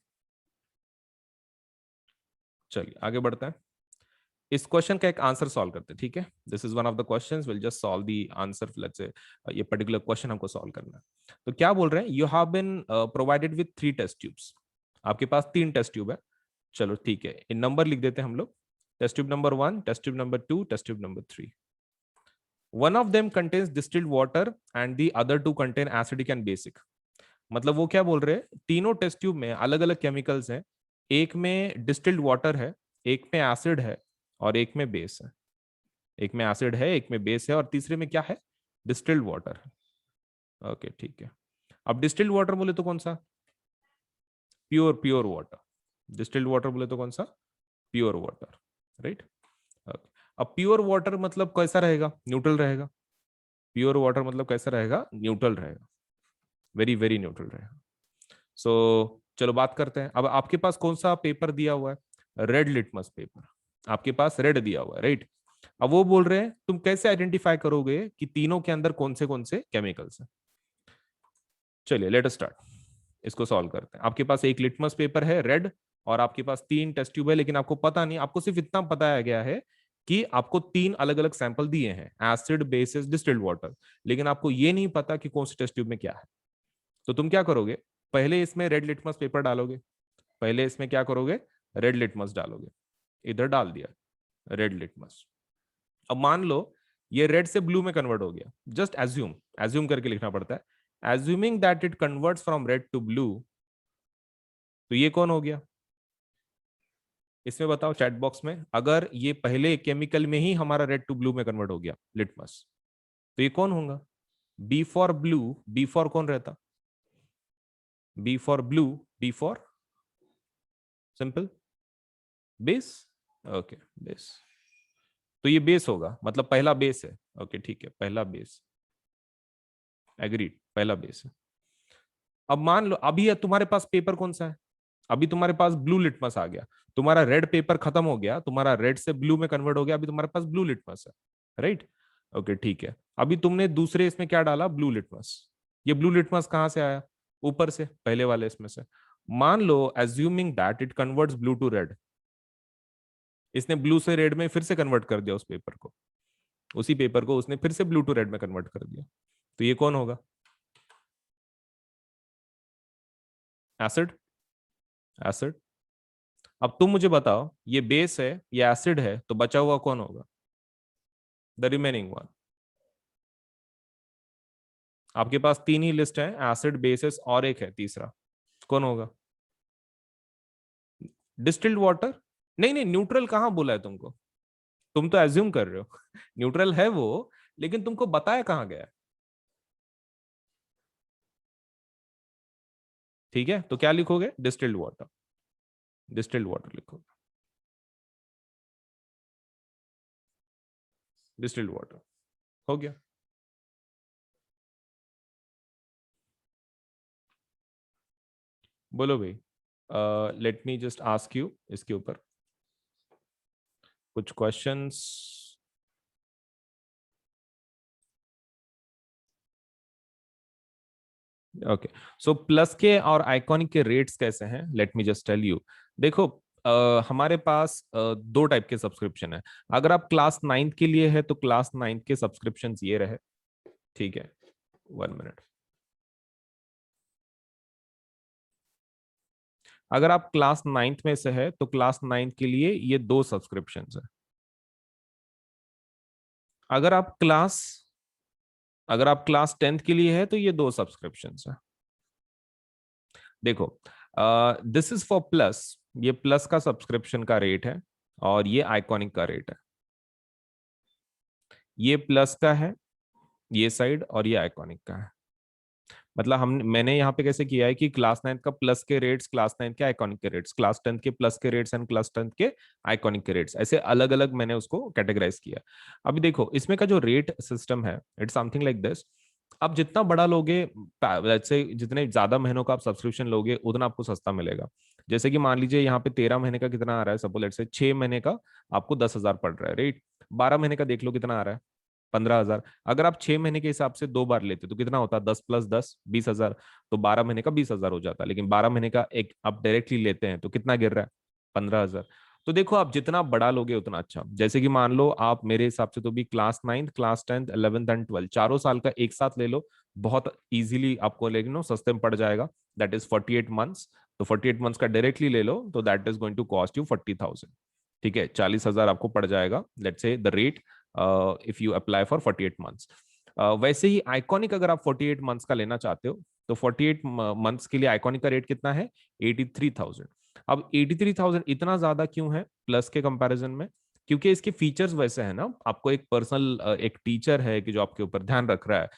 Speaker 1: चलिए आगे बढ़ते हैं। इस क्वेश्चन का एक आंसर सॉल्व करते हैं। ठीक है, this is one of the questions, will just solve the answer. Let's say ये पर्टिकुलर क्वेश्चन हमको सॉल्व करना है। तो क्या बोल रहे हैं? You have been provided with 3 test tubes. आपके पास 3 टेस्ट ट्यूब है। चलो ठीक है, इन नंबर लिख देते हैं हम लोग। Test tube number 1, test tube number 2, test tube number 3। One of them contains distilled water and the other two contain acidic and basic। मतलब वो क्या बोल रहे हैं? तीनों टेस्ट ट्यूब में अलग अलग केमिकल्स हैं। एक में डिस्टिल्ड वाटर है, एक में एसिड है, और एक में बेस है। एक में एसिड है, एक में बेस है, और तीसरे में क्या है? डिस्टिल्ड वाटर है। ओके ठीक है। अब डिस्टिल्ड वाटर बोले तो कौन सा? Pure, pure water. Distilled water बोले तो कौन सा? Pure water, right. अब प्योर वाटर मतलब कैसा रहेगा? न्यूट्रल रहेगा। प्योर वाटर मतलब कैसा रहेगा? न्यूट्रल रहेगा, वेरी वेरी न्यूट्रल रहेगा। सो चलो बात करते हैं। अब आपके पास कौन सा पेपर दिया हुआ है? Red litmus paper. आपके पास रेड दिया हुआ है, राइट। अब वो बोल रहे हैं तुम कैसे आइडेंटिफाई करोगे कि तीनों के अंदर कौन से केमिकल्स हैं? चलिए लेट अस स्टार्ट, इसको सॉल्व करते हैं। आपके पास एक लिटमस पेपर है रेड, और आपके पास 3 टेस्ट ट्यूब है, लेकिन आपको पता नहीं, आपको सिर्फ इतना बताया गया है कि आपको 3 अलग अलग सैंपल दिए हैं, एसिड, बेसिस, डिस्टिल्ड वाटर, लेकिन आपको ये नहीं पता कि कौन से टेस्ट ट्यूब में क्या है। तो तुम क्या करोगे? पहले इसमें रेड लिटमस पेपर डालोगे। पहले इसमें क्या करोगे? रेड लिटमस डालोगे। इधर डाल दिया रेड लिटमस। अब मान लो ये रेड से ब्लू में कन्वर्ट हो गया। जस्ट एज्यूम, एज्यूम करके लिखना पड़ता है। Assuming that it converts from red to blue, तो ये कौन हो गया? इसमें बताओ चैट बॉक्स में, अगर ये पहले केमिकल में ही हमारा रेड टू ब्लू में कन्वर्ट हो गया लिटमस, तो ये कौन होगा? B for blue, B for कौन रहता? B for blue, B for simple base. Okay base, तो ये बेस होगा, मतलब पहला बेस है। ओके ठीक है, पहला बेस, एग्रीड, पहला बेस है। अब मान लो अभी तुम्हारे पास पेपर कौन सा है? अभी तुम्हारे पास ब्लू लिटमस आ गया। तुम्हारा रेड पेपर खत्म हो गया, तुम्हारा रेड से ब्लू में कन्वर्ट हो गया, अभी तुम्हारे पास ब्लू लिटमस है, राइट। ओके ठीक है, अभी तुमने दूसरे इसमें क्या डाला, ब्लू लिटमस। ये ब्लू लिटमस कहाँ से आया, ऊपर से, पहले वाले इसमें से। मान लो assuming that it converts blue to red, इसने ब्लू से रेड में फिर से कन्वर्ट कर दिया उस पेपर को, उसी पेपर को उसने फिर से ब्लू टू रेड में कन्वर्ट कर दिया, तो ये कौन होगा, एसिड। एसिड। अब तुम मुझे बताओ, ये बेस है, ये एसिड है, तो बचा हुआ कौन होगा, द रिमेनिंग वन। आपके पास तीन ही लिस्ट है, एसिड, बेसिस और एक है तीसरा, कौन होगा, डिस्टिल्ड वाटर। नहीं नहीं, न्यूट्रल कहाँ बोला है तुमको, तुम तो एज्यूम कर रहे हो न्यूट्रल है वो, लेकिन तुमको बताया कहाँ गया है? ठीक है, तो क्या लिखोगे, डिस्टिल्ड वाटर। डिस्टिल्ड वाटर लिखोगे, डिस्टिल्ड वाटर, हो गया। बोलो भाई, late me just ask you इसके ऊपर कुछ क्वेश्चंस। ओके, सो प्लस के और आइकॉनिक के रेट्स कैसे हैं, let me just tell you. देखो, हमारे पास दो टाइप के सब्सक्रिप्शन है। अगर आप क्लास नाइन्थ के लिए है तो क्लास नाइन्थ के सब्सक्रिप्शन ये रहे, ठीक है, 1 मिनट। अगर आप क्लास नाइन्थ में से है तो क्लास नाइन्थ के लिए ये दो सब्सक्रिप्शन है। अगर आप क्लास अगर आप क्लास टेंथ के लिए है तो ये दो सब्सक्रिप्शन है। देखो, दिस इज फॉर प्लस, ये प्लस का सब्सक्रिप्शन का रेट है, और ये आइकॉनिक का रेट है। ये प्लस का है, ये साइड, और ये आइकॉनिक का है। मतलब हम मैंने यहाँ पे कैसे किया है कि क्लास नाइन्थ का प्लस के रेट्स, क्लास नाइन्थ के आइकॉनिक के रेट्स, क्लास टेंथ के प्लस के रेट्स एंड क्लास टेंथ के आइकॉनिक के रेट्स, ऐसे अलग अलग मैंने उसको कैटेगराइज किया। अभी देखो, इसमें का जो रेट सिस्टम है, इट्स समथिंग लाइक दिस। आप जितना बड़ा लोगे, से जितने ज्यादा महीनों का आप सब्सक्रिप्शन लोगे उतना आपको सस्ता मिलेगा। जैसे कि मान लीजिए यहाँ पे 13 महीने का कितना आ रहा है, सपोज लेट से 6 महीने का आपको 10,000 पड़ रहा है, राइट। 12 महीने का देख लो कितना आ रहा है, 15,000। अगर आप 6 महीने के हिसाब से दो बार लेते तो कितना होता, 10 + 10 20,000। तो 12 महीने का 20,000 हो जाता, लेकिन 12 महीने का एक आप डायरेक्टली लेते हैं तो कितना गिर रहा है, 15,000। तो देखो, आप जितना बड़ा लोगे उतना अच्छा। जैसे कि मान लो आप मेरे हिसाब से तो भी class ninth, class tenth, 11th and 12th चारों साल का एक साथ ले लो, बहुत इजीली आपको लेकिन नो सस्ते में पड़ जाएगा। That is 48 months. तो 48 मंथ्स का डायरेक्टली ले लो तो that is going to cost you 40,000। ठीक है, 40,000 आपको पड़ जाएगा, let's say the rate, if you apply for 48 months. वैसे ही आइकॉनिक अगर आप 48 मंथ्स का लेना चाहते हो तो 48 मंथ्स के लिए आइकॉनिक का रेट कितना है, 83,000। अब 83,000 इतना ज्यादा क्यों है प्लस के कंपैरिजन में, क्योंकि इसके फीचर्स वैसे हैं ना, आपको एक पर्सनल एक टीचर है कि जो आपके ऊपर ध्यान रख रहा है,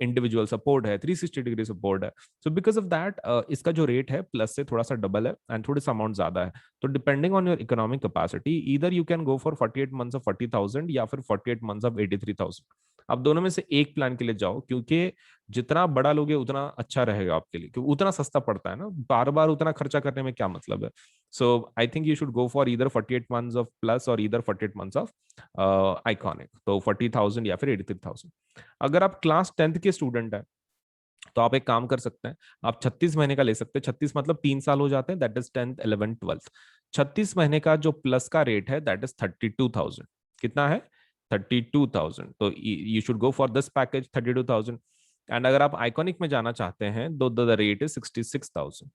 Speaker 1: इंडिविजुअल सपोर्ट है, 360 डिग्री सपोर्ट है। सो बिकॉज ऑफ दैट इसका जो रेट है प्लस से थोड़ा सा डबल है एंड थोड़ा सा अमाउंट ज्यादा है। तो depending on your economic capacity, इधर you can go for 48 months of 40,000 या फिर 48 मंथ्स ऑफ 83,000। आप दोनों में से एक प्लान के लिए जाओ, क्योंकि जितना बड़ा लोगे उतना अच्छा रहेगा आपके लिए, क्योंकि उतना सस्ता पड़ता है ना, बार बार उतना खर्चा करने में क्या मतलब है। So I think you should go for इधर 48 मंथ्स ऑफ प्लस और इधर 48 मंथ्स ऑफ आइकॉनिक, तो 40,000 या फिर 83,000। अगर आप क्लास टेंथ के स्टूडेंट है तो आप एक काम कर सकते हैं, आप 36 महीने का ले सकते हैं। 36 मतलब 3 साल हो जाते हैं, that is tenth, 11th, 12th। 36 महीने का जो प्लस का रेट है दैट इज 32,000। कितना है, 32,000। तो you should go for this package 32,000। And अगर आप आइकॉनिक में जाना चाहते हैं तो द रेट इज 66,000।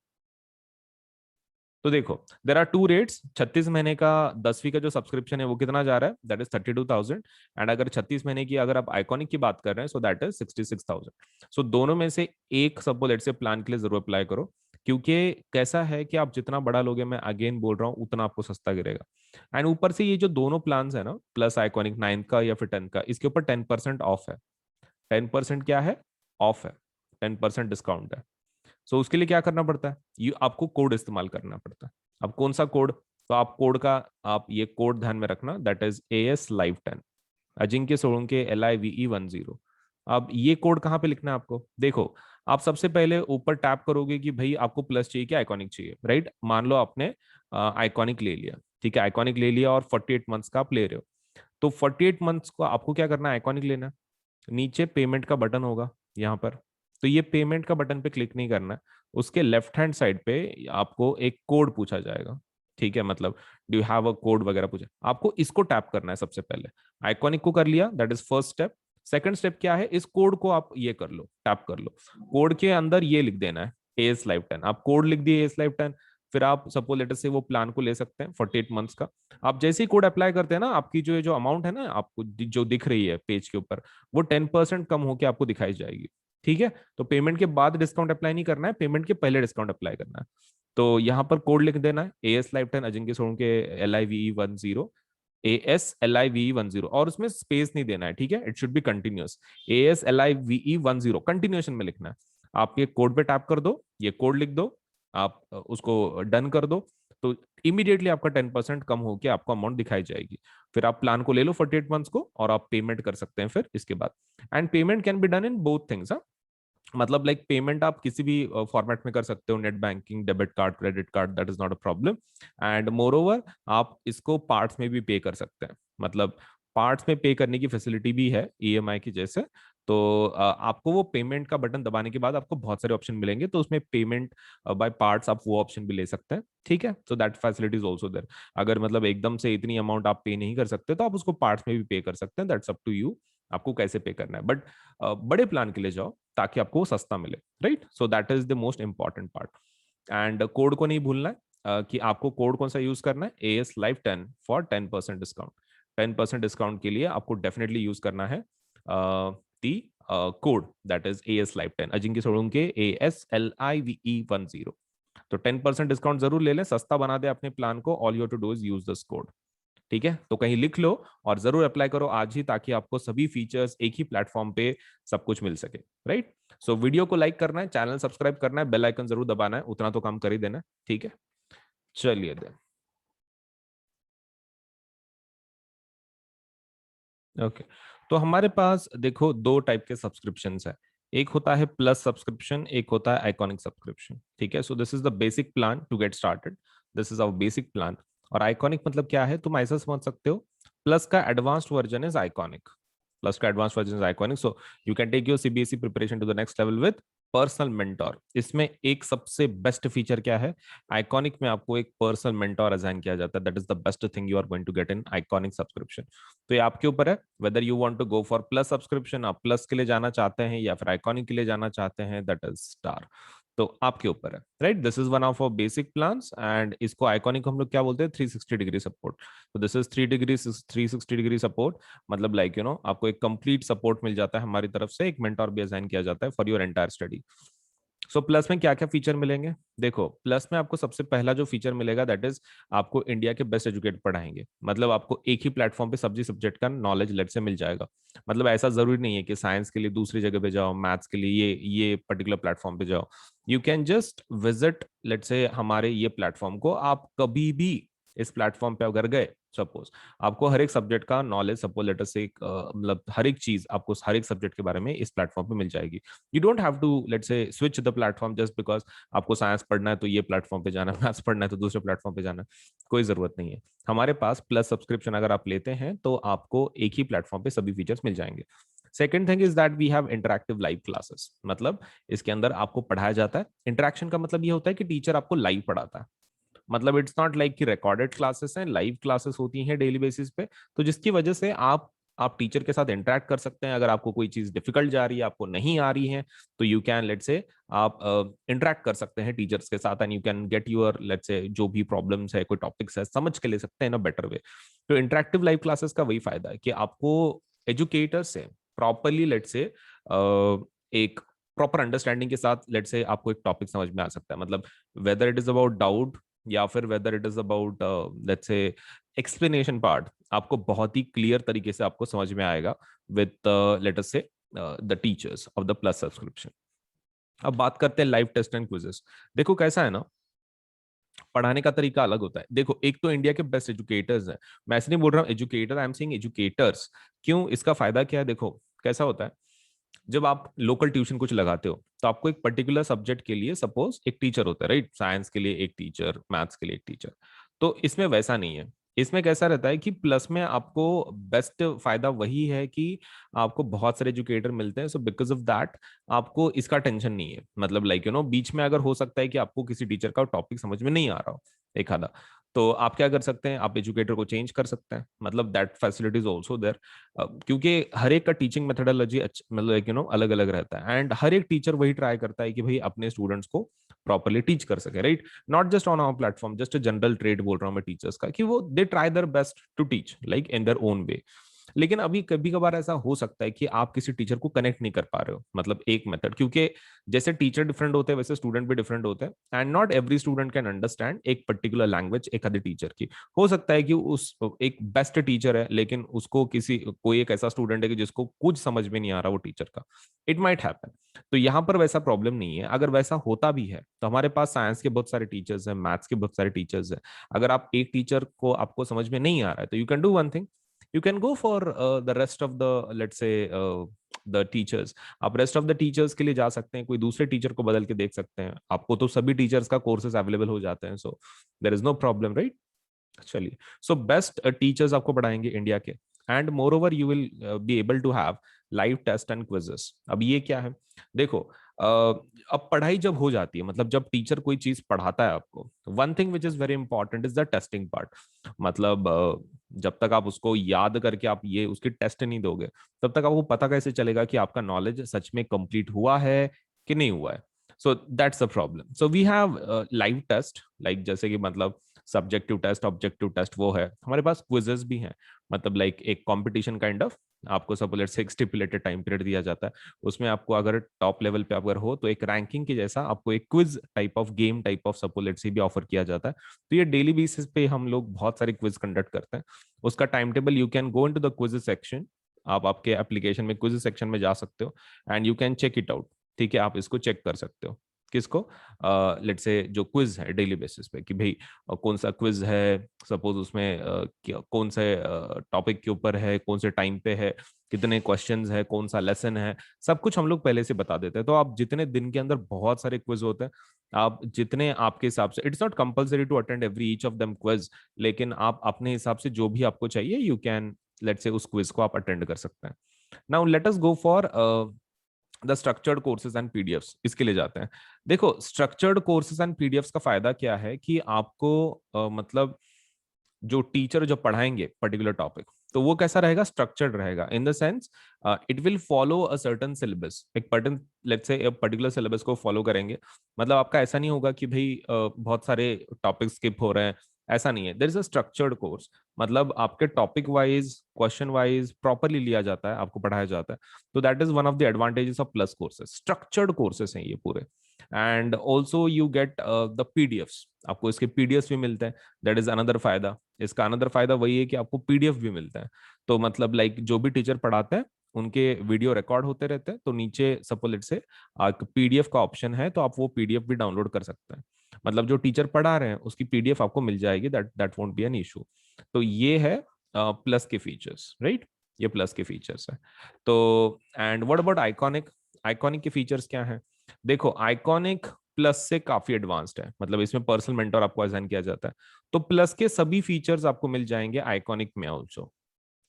Speaker 1: तो देखो, देर आर टू रेट्स। 36 महीने का 10वीं का जो सब्सक्रिप्शन है वो कितना जा रहा है, दैट इज 32,000। एंड अगर 36 महीने की अगर आप आइकॉनिक की बात कर रहे हैं सो दैट इज 66,000। सो दोनों में से एक सपोज लेट से प्लान के लिए जरूर अप्लाई करो, क्योंकि कैसा है कि आप जितना बड़ा लोगे, मैं अगेन बोल रहा हूँ, उतना आपको सस्ता गिरेगा। एंड ऊपर से ये जो दोनों प्लान है ना, प्लस आइकॉनिक 9th का या फिर 10th का, इसके ऊपर 10% ऑफ है। 10% क्या है, ऑफ है, 10% डिस्काउंट है। सो उसके लिए क्या करना पड़ता है, ये आपको कोड इस्तेमाल करना पड़ता है। अब कौन सा कोड, तो आप कोड का, आप ये कोड ध्यान में रखना, that is AS Live 10, Ajinkya Solanke LIVE 10। अब ये कोड कहाँ पे लिखना है आपको, देखो, आप सबसे पहले ऊपर टैप करोगे कि भाई आपको प्लस चाहिए कि आइकॉनिक चाहिए, राइट। मान लो आपने आइकॉनिक ले लिया, ठीक है, आइकॉनिक ले लिया और 48 मंथ्स का आप ले रहे हो। तो 48 मंथ्स को आपको क्या करना है, आइकॉनिक लेना है। नीचे पेमेंट का बटन होगा यहाँ पर, तो ये पेमेंट का बटन पे क्लिक नहीं करना है। उसके लेफ्ट हैंड साइड पे आपको एक कोड पूछा जाएगा, ठीक है, मतलब do you have a code वगैरह पूछा, आपको इसको टैप करना है सबसे पहले। आइकॉनिक को कर लिया, that is first step. Second step क्या है, इस कोड को आप ये कर लो, टैप कर लो। कोड के अंदर ये लिख देना है एएस लाइफ 10, आप कोड लिख दिए एएस लाइफ 10। फिर आप सपोज लेटर से वो प्लान को ले सकते हैं 48 मंथ्स का। आप जैसे ही कोड अप्लाई करते हैं ना, आपकी जो अमाउंट है ना आपको जो दिख रही है पेज के ऊपर, वो 10% कम होकर आपको दिखाई जाएगी, ठीक है। तो पेमेंट के बाद डिस्काउंट अप्लाई नहीं करना है, पेमेंट के पहले डिस्काउंट अप्लाई करना है। तो यहाँ पर कोड लिख देना है एएस लाइफ 10 अजिंक्य सोनके LIVE10, ASLIVE10, और उसमें स्पेस नहीं देना है, ठीक है, it should be continuous. ASLIVE10 continuation में लिखना है। आप ये कोड पे टैप कर दो, ये कोड लिख दो, आप उसको डन कर दो, तो इमीडिएटली आपका 10% कम होकर आपको अमाउंट दिखाई जाएगी। फिर आप प्लान को ले लो 48 मंथ्स को, और आप पेमेंट कर सकते हैं फिर इसके बाद। And payment can be done in both things, मतलब लाइक पेमेंट आप किसी भी फॉर्मेट में कर सकते हो, net banking, debit card, credit card, that is not a problem. And more over आप इसको पार्ट्स में भी पे कर सकते हैं, मतलब पार्ट्स में पे करने की फैसिलिटी भी है EMI की जैसे। तो आपको वो पेमेंट का बटन दबाने के बाद आपको बहुत सारे ऑप्शन मिलेंगे, तो उसमें पेमेंट बाय पार्ट्स आप वो ऑप्शन भी ले सकते हैं, ठीक है। So that facility is also there. अगर मतलब एकदम से इतनी अमाउंट आप पे नहीं कर सकते, तो आप उसको पार्ट्स में भी पे कर सकते हैं, दैट्स अप टू यू, आपको कैसे पे करना है। बट बड़े प्लान के लिए जाओ ताकि आपको सस्ता मिले, right. So that is the most important part. And code को नहीं भूलना है कि आपको कोड कौन सा यूज करना है, AS Life 10 for 10% discount. 10% discount के लिए आपको डेफिनेटली यूज करना है दी code, that is AS Life 10 Ajinkya Solunke ASLIVE10। तो 10% डिस्काउंट जरूर ले लें, सस्ता बना दे अपने प्लान को। All you to do is use this code, ठीक है। तो कहीं लिख लो और जरूर अप्लाई करो आज ही, ताकि आपको सभी फीचर्स एक ही प्लेटफॉर्म पे सब कुछ मिल सके, राइट। सो वीडियो को लाइक करना है, चैनल सब्सक्राइब करना है, बेल आइकन जरूर दबाना है, उतना तो काम कर ही देना है, ठीक है। चलिए देन, ओके। तो हमारे पास देखो दो टाइप के सब्सक्रिप्शन है, एक होता है प्लस सब्सक्रिप्शन, एक होता है आइकॉनिक सब्सक्रिप्शन, ठीक है। So this is the basic plan to get started, this is our basic plan. और आइकॉनिक मतलब क्या है, तुम ऐसा समझ सकते हो, प्लस का advanced version is iconic, plus का advance version is iconic. So you can take your CBSE preparation to the next level with personal mentor. इसमें एक सबसे बेस्ट फीचर क्या है, आइकॉनिक में आपको एक पर्सनल मेंटोर असाइन किया जाता है, that is the best thing you are going to get in iconic subscription. तो ये आपके ऊपर है whether you want to go for plus subscription, आप प्लस के लिए जाना चाहते हैं या फिर आइकॉनिक के लिए जाना चाहते हैं, दैट इज स्टार। तो आपके ऊपर है, right. This is one of our basic plans, and इसको आइकॉनिक हम लोग क्या बोलते हैं, 360 डिग्री सपोर्ट। तो दिस इज 360 डिग्री सपोर्ट, मतलब लाइक आपको एक कंप्लीट सपोर्ट मिल जाता है हमारी तरफ से, एक मेंटोर भी असाइन किया जाता है for your entire study. So plus में क्या क्या फीचर मिलेंगे, देखो प्लस में आपको सबसे पहला जो फीचर मिलेगा, दैट इज आपको इंडिया के बेस्ट एजुकेटर पढ़ाएंगे, मतलब आपको एक ही प्लेटफॉर्म पे सब्जी सब्जेक्ट का नॉलेज लेट से मिल जाएगा। मतलब ऐसा जरूरी नहीं है कि साइंस के लिए दूसरी जगह पे जाओ, मैथ्स के लिए ये पर्टिकुलर प्लेटफॉर्म पे जाओ। You can just visit let say हमारे ये प्लेटफॉर्म को, आप कभी भी इस प्लेटफॉर्म पे अगर गए, सपोज आपको हर एक सब्जेक्ट का नॉलेज, सपोज लेटर से मतलब हर एक चीज आपको हर एक सब्जेक्ट के बारे में इस प्लेटफॉर्म पे मिल जाएगी। You don't have to let say switch the platform just because आपको साइंस पढ़ना है तो ये प्लेटफॉर्म पे जाना है, मैथ्स पढ़ना है तो दूसरे प्लेटफॉर्म पे जाना है, कोई जरूरत नहीं है। हमारे पास प्लस सब्सक्रिप्शन अगर आप लेते हैं तो आपको एक ही प्लेटफॉर्म पे सभी फीचर्स मिल जाएंगे। Second thing is that we have interactive live classes, मतलब इसके अंदर आपको पढ़ाया जाता है। इंटरेक्शन का मतलब ये होता है कि टीचर आपको लाइव पढ़ाता है, मतलब इट्स नॉट लाइक कि रिकॉर्डेड क्लासेस हैं, लाइव क्लासेस होती हैं डेली बेसिस पे। तो जिसकी वजह से आप टीचर के साथ इंटरेक्ट कर सकते हैं। अगर आपको कोई चीज डिफिकल्ट जा रही है, आपको नहीं आ रही है, तो यू कैन लेट से आप इंटरेक्ट कर सकते हैं टीचर्स के साथ, and you can get your let say जो भी प्रॉब्लम्स है, कोई टॉपिक्स है, समझ के ले सकते हैं इन अ बेटर वे। तो इंटरेक्टिव लाइव क्लासेस का वही फायदा है कि आपको एजुकेटर से प्रॉपरली लेट से एक प्रॉपर अंडरस्टैंडिंग के साथ लेट से आपको एक टॉपिक समझ में आ सकता है, मतलब whether it is about doubt या फिर whether it is about let's say explanation part, आपको बहुत ही क्लियर तरीके से आपको समझ में आएगा विद लेट अस से the teachers of the plus subscription. अब बात करते हैं लाइव टेस्ट एंड क्विजेस। देखो कैसा है ना, पढ़ाने का तरीका अलग होता है। देखो एक तो इंडिया के बेस्ट एजुकेटर्स हैं, मैं ऐसे नहीं बोल रहा हूँ educator, I am saying educators. क्यों, इसका फायदा क्या है, देखो कैसा होता है, जब आप लोकल ट्यूशन कुछ लगाते हो तो आपको एक पर्टिकुलर सब्जेक्ट के लिए सपोज एक टीचर होता है, राइट, साइंस के लिए एक टीचर, मैथ्स के लिए एक टीचर। तो इसमें वैसा नहीं है, इसमें कैसा रहता है कि प्लस में आपको बेस्ट फायदा वही है कि आपको बहुत सारे एजुकेटर मिलते हैं, सो बिकॉज ऑफ दैट आपको इसका टेंशन नहीं है। मतलब लाइक बीच में अगर हो सकता है कि आपको किसी टीचर का टॉपिक समझ में नहीं आ रहा हो एक आधा, तो आप क्या कर सकते हैं, आप एजुकेटर को चेंज कर सकते हैं। मतलब that facility is also there, क्योंकि हर एक का टीचिंग मेथोडोलॉजी मतलब अलग अलग रहता है, एंड हर एक टीचर वही ट्राई करता है कि भाई अपने स्टूडेंट्स को प्रॉपरली टीच कर सके, right. Not just on our platform, just a general trade बोल रहा हूँ मैं टीचर्स का, कि वो they try their best to teach like in their own way. लेकिन अभी कभी कभार ऐसा हो सकता है कि आप किसी टीचर को कनेक्ट नहीं कर पा रहे हो, मतलब एक मेथड, क्योंकि जैसे टीचर डिफरेंट होते हैं वैसे स्टूडेंट भी डिफरेंट होते हैं, and not every student can understand एक पर्टिकुलर लैंग्वेज एक आधे टीचर की। हो सकता है कि उस एक बेस्ट टीचर है लेकिन उसको किसी कोई एक ऐसा स्टूडेंट है कि जिसको कुछ समझ में नहीं आ रहा वो टीचर का, इट माइट हैपन। तो यहाँ पर वैसा प्रॉब्लम नहीं है। अगर वैसा होता भी है तो हमारे पास साइंस के बहुत सारे टीचर्स हैं, मैथ्स के बहुत सारे टीचर्स हैं। अगर आप एक टीचर को आपको समझ में नहीं आ रहा है तो you can do one thing, you can go for the rest of the, let's say, the teachers। आप रेस्ट ऑफ द टीचर्स के लिए जा सकते हैं, कोई दूसरे टीचर को बदल के देख सकते हैं। आपको तो सभी टीचर्स का कोर्सेज अवेलेबल हो जाते हैं, so there is no problem, right. चलिए, सो बेस्ट टीचर्स आपको पढ़ाएंगे इंडिया के, and moreover you will be able to have live test and quizzes. अब ये क्या है, देखो, अब पढ़ाई जब हो जाती है, मतलब जब टीचर कोई चीज पढ़ाता है आपको, one thing which is very important is the testing part. मतलब जब तक आप उसको याद करके आप ये उसकी टेस्ट नहीं दोगे, तब तक आपको पता कैसे चलेगा कि आपका नॉलेज सच में कंप्लीट हुआ है कि नहीं हुआ है। So that's a problem. So we have live test, like जैसे कि मतलब सब्जेक्टिव टेस्ट, ऑब्जेक्टिव टेस्ट वो है। हमारे पास क्विजेस भी हैं, मतलब लाइक एक कंपटीशन काइंड ऑफ। आपको सपोज लेट्स से एक स्टिपुलेटेड टाइम पीरियड दिया जाता है, उसमें आपको अगर टॉप लेवल पे अगर हो तो एक रैंकिंग के जैसा आपको एक quiz type of game type of suppose let's से भी ऑफर किया जाता है। तो ये डेली बेसिस पे हम लोग बहुत सारे क्विज कंडक्ट करते हैं। उसका time table, you can go into the quiz section, आप आपके एप्लीकेशन में क्विज सेक्शन में जा सकते हो, and you can check it out. ठीक है, आप इसको चेक कर सकते हो। किसको? लेट्स से जो क्विज है डेली बेसिस पे, कि भाई कौन सा क्विज है, सपोज उसमें कौन से टॉपिक के ऊपर है, कौन से टाइम पे है, कितने क्वेश्चंस है, कौन सा लेसन है, सब कुछ हम लोग पहले से बता देते हैं। तो आप जितने दिन के अंदर बहुत सारे क्विज होते हैं, आप जितने आपके हिसाब से, it's not compulsory to attend every each of them quiz, लेकिन आप अपने हिसाब से जो भी आपको चाहिए यू कैन, लेट्स से उस क्विज को आप अटेंड कर सकते हैं। Now let us go for the structured courses and PDFs. इसके लिए जाते हैं। देखो, स्ट्रक्चर्ड कोर्सेज एंड पीडीएफ्स का फायदा क्या है कि आपको मतलब जो टीचर जो पढ़ाएंगे पर्टिकुलर टॉपिक, तो वो कैसा रहेगा, स्ट्रक्चर्ड रहेगा, in the sense it will follow a certain syllabus, एक पर्टन लेट्स से पर्टिकुलर सिलेबस को फॉलो करेंगे। मतलब आपका ऐसा नहीं होगा कि भाई बहुत सारे टॉपिक स्किप हो रहे हैं, ऐसा नहीं है। There is a structured course, मतलब आपके topic wise question wise properly लिया जाता है, आपको पढ़ाया जाता है। तो that is one of the advantages of Plus courses, structured courses हैं ये पूरे। And also you get the PDFs, आपको इसके पीडीएफ्स भी मिलते हैं। दैट इज अनदर फायदा। इसका अनदर फायदा वही है कि आपको पीडीएफ भी मिलता है। तो मतलब लाइक जो भी टीचर पढ़ाते हैं उनके वीडियो रिकॉर्ड होते रहते हैं, तो नीचे सपोज से पीडीएफ का ऑप्शन है, तो आप वो पीडीएफ भी डाउनलोड कर सकते हैं। मतलब जो टीचर पढ़ा रहे हैं उसकी पीडीएफ आपको मिल जाएगी, that that won't be an issue. तो ये है प्लस के फीचर्स, राइट। ये प्लस के फीचर्स है। तो and what about iconic? Iconic के फीचर्स क्या है? देखो, आइकॉनिक प्लस से काफी एडवांस्ड है, मतलब इसमें पर्सनल मेंटर आपको असाइन किया जाता है। तो प्लस के सभी फीचर्स आपको मिल जाएंगे आइकॉनिक में ऑल्सो।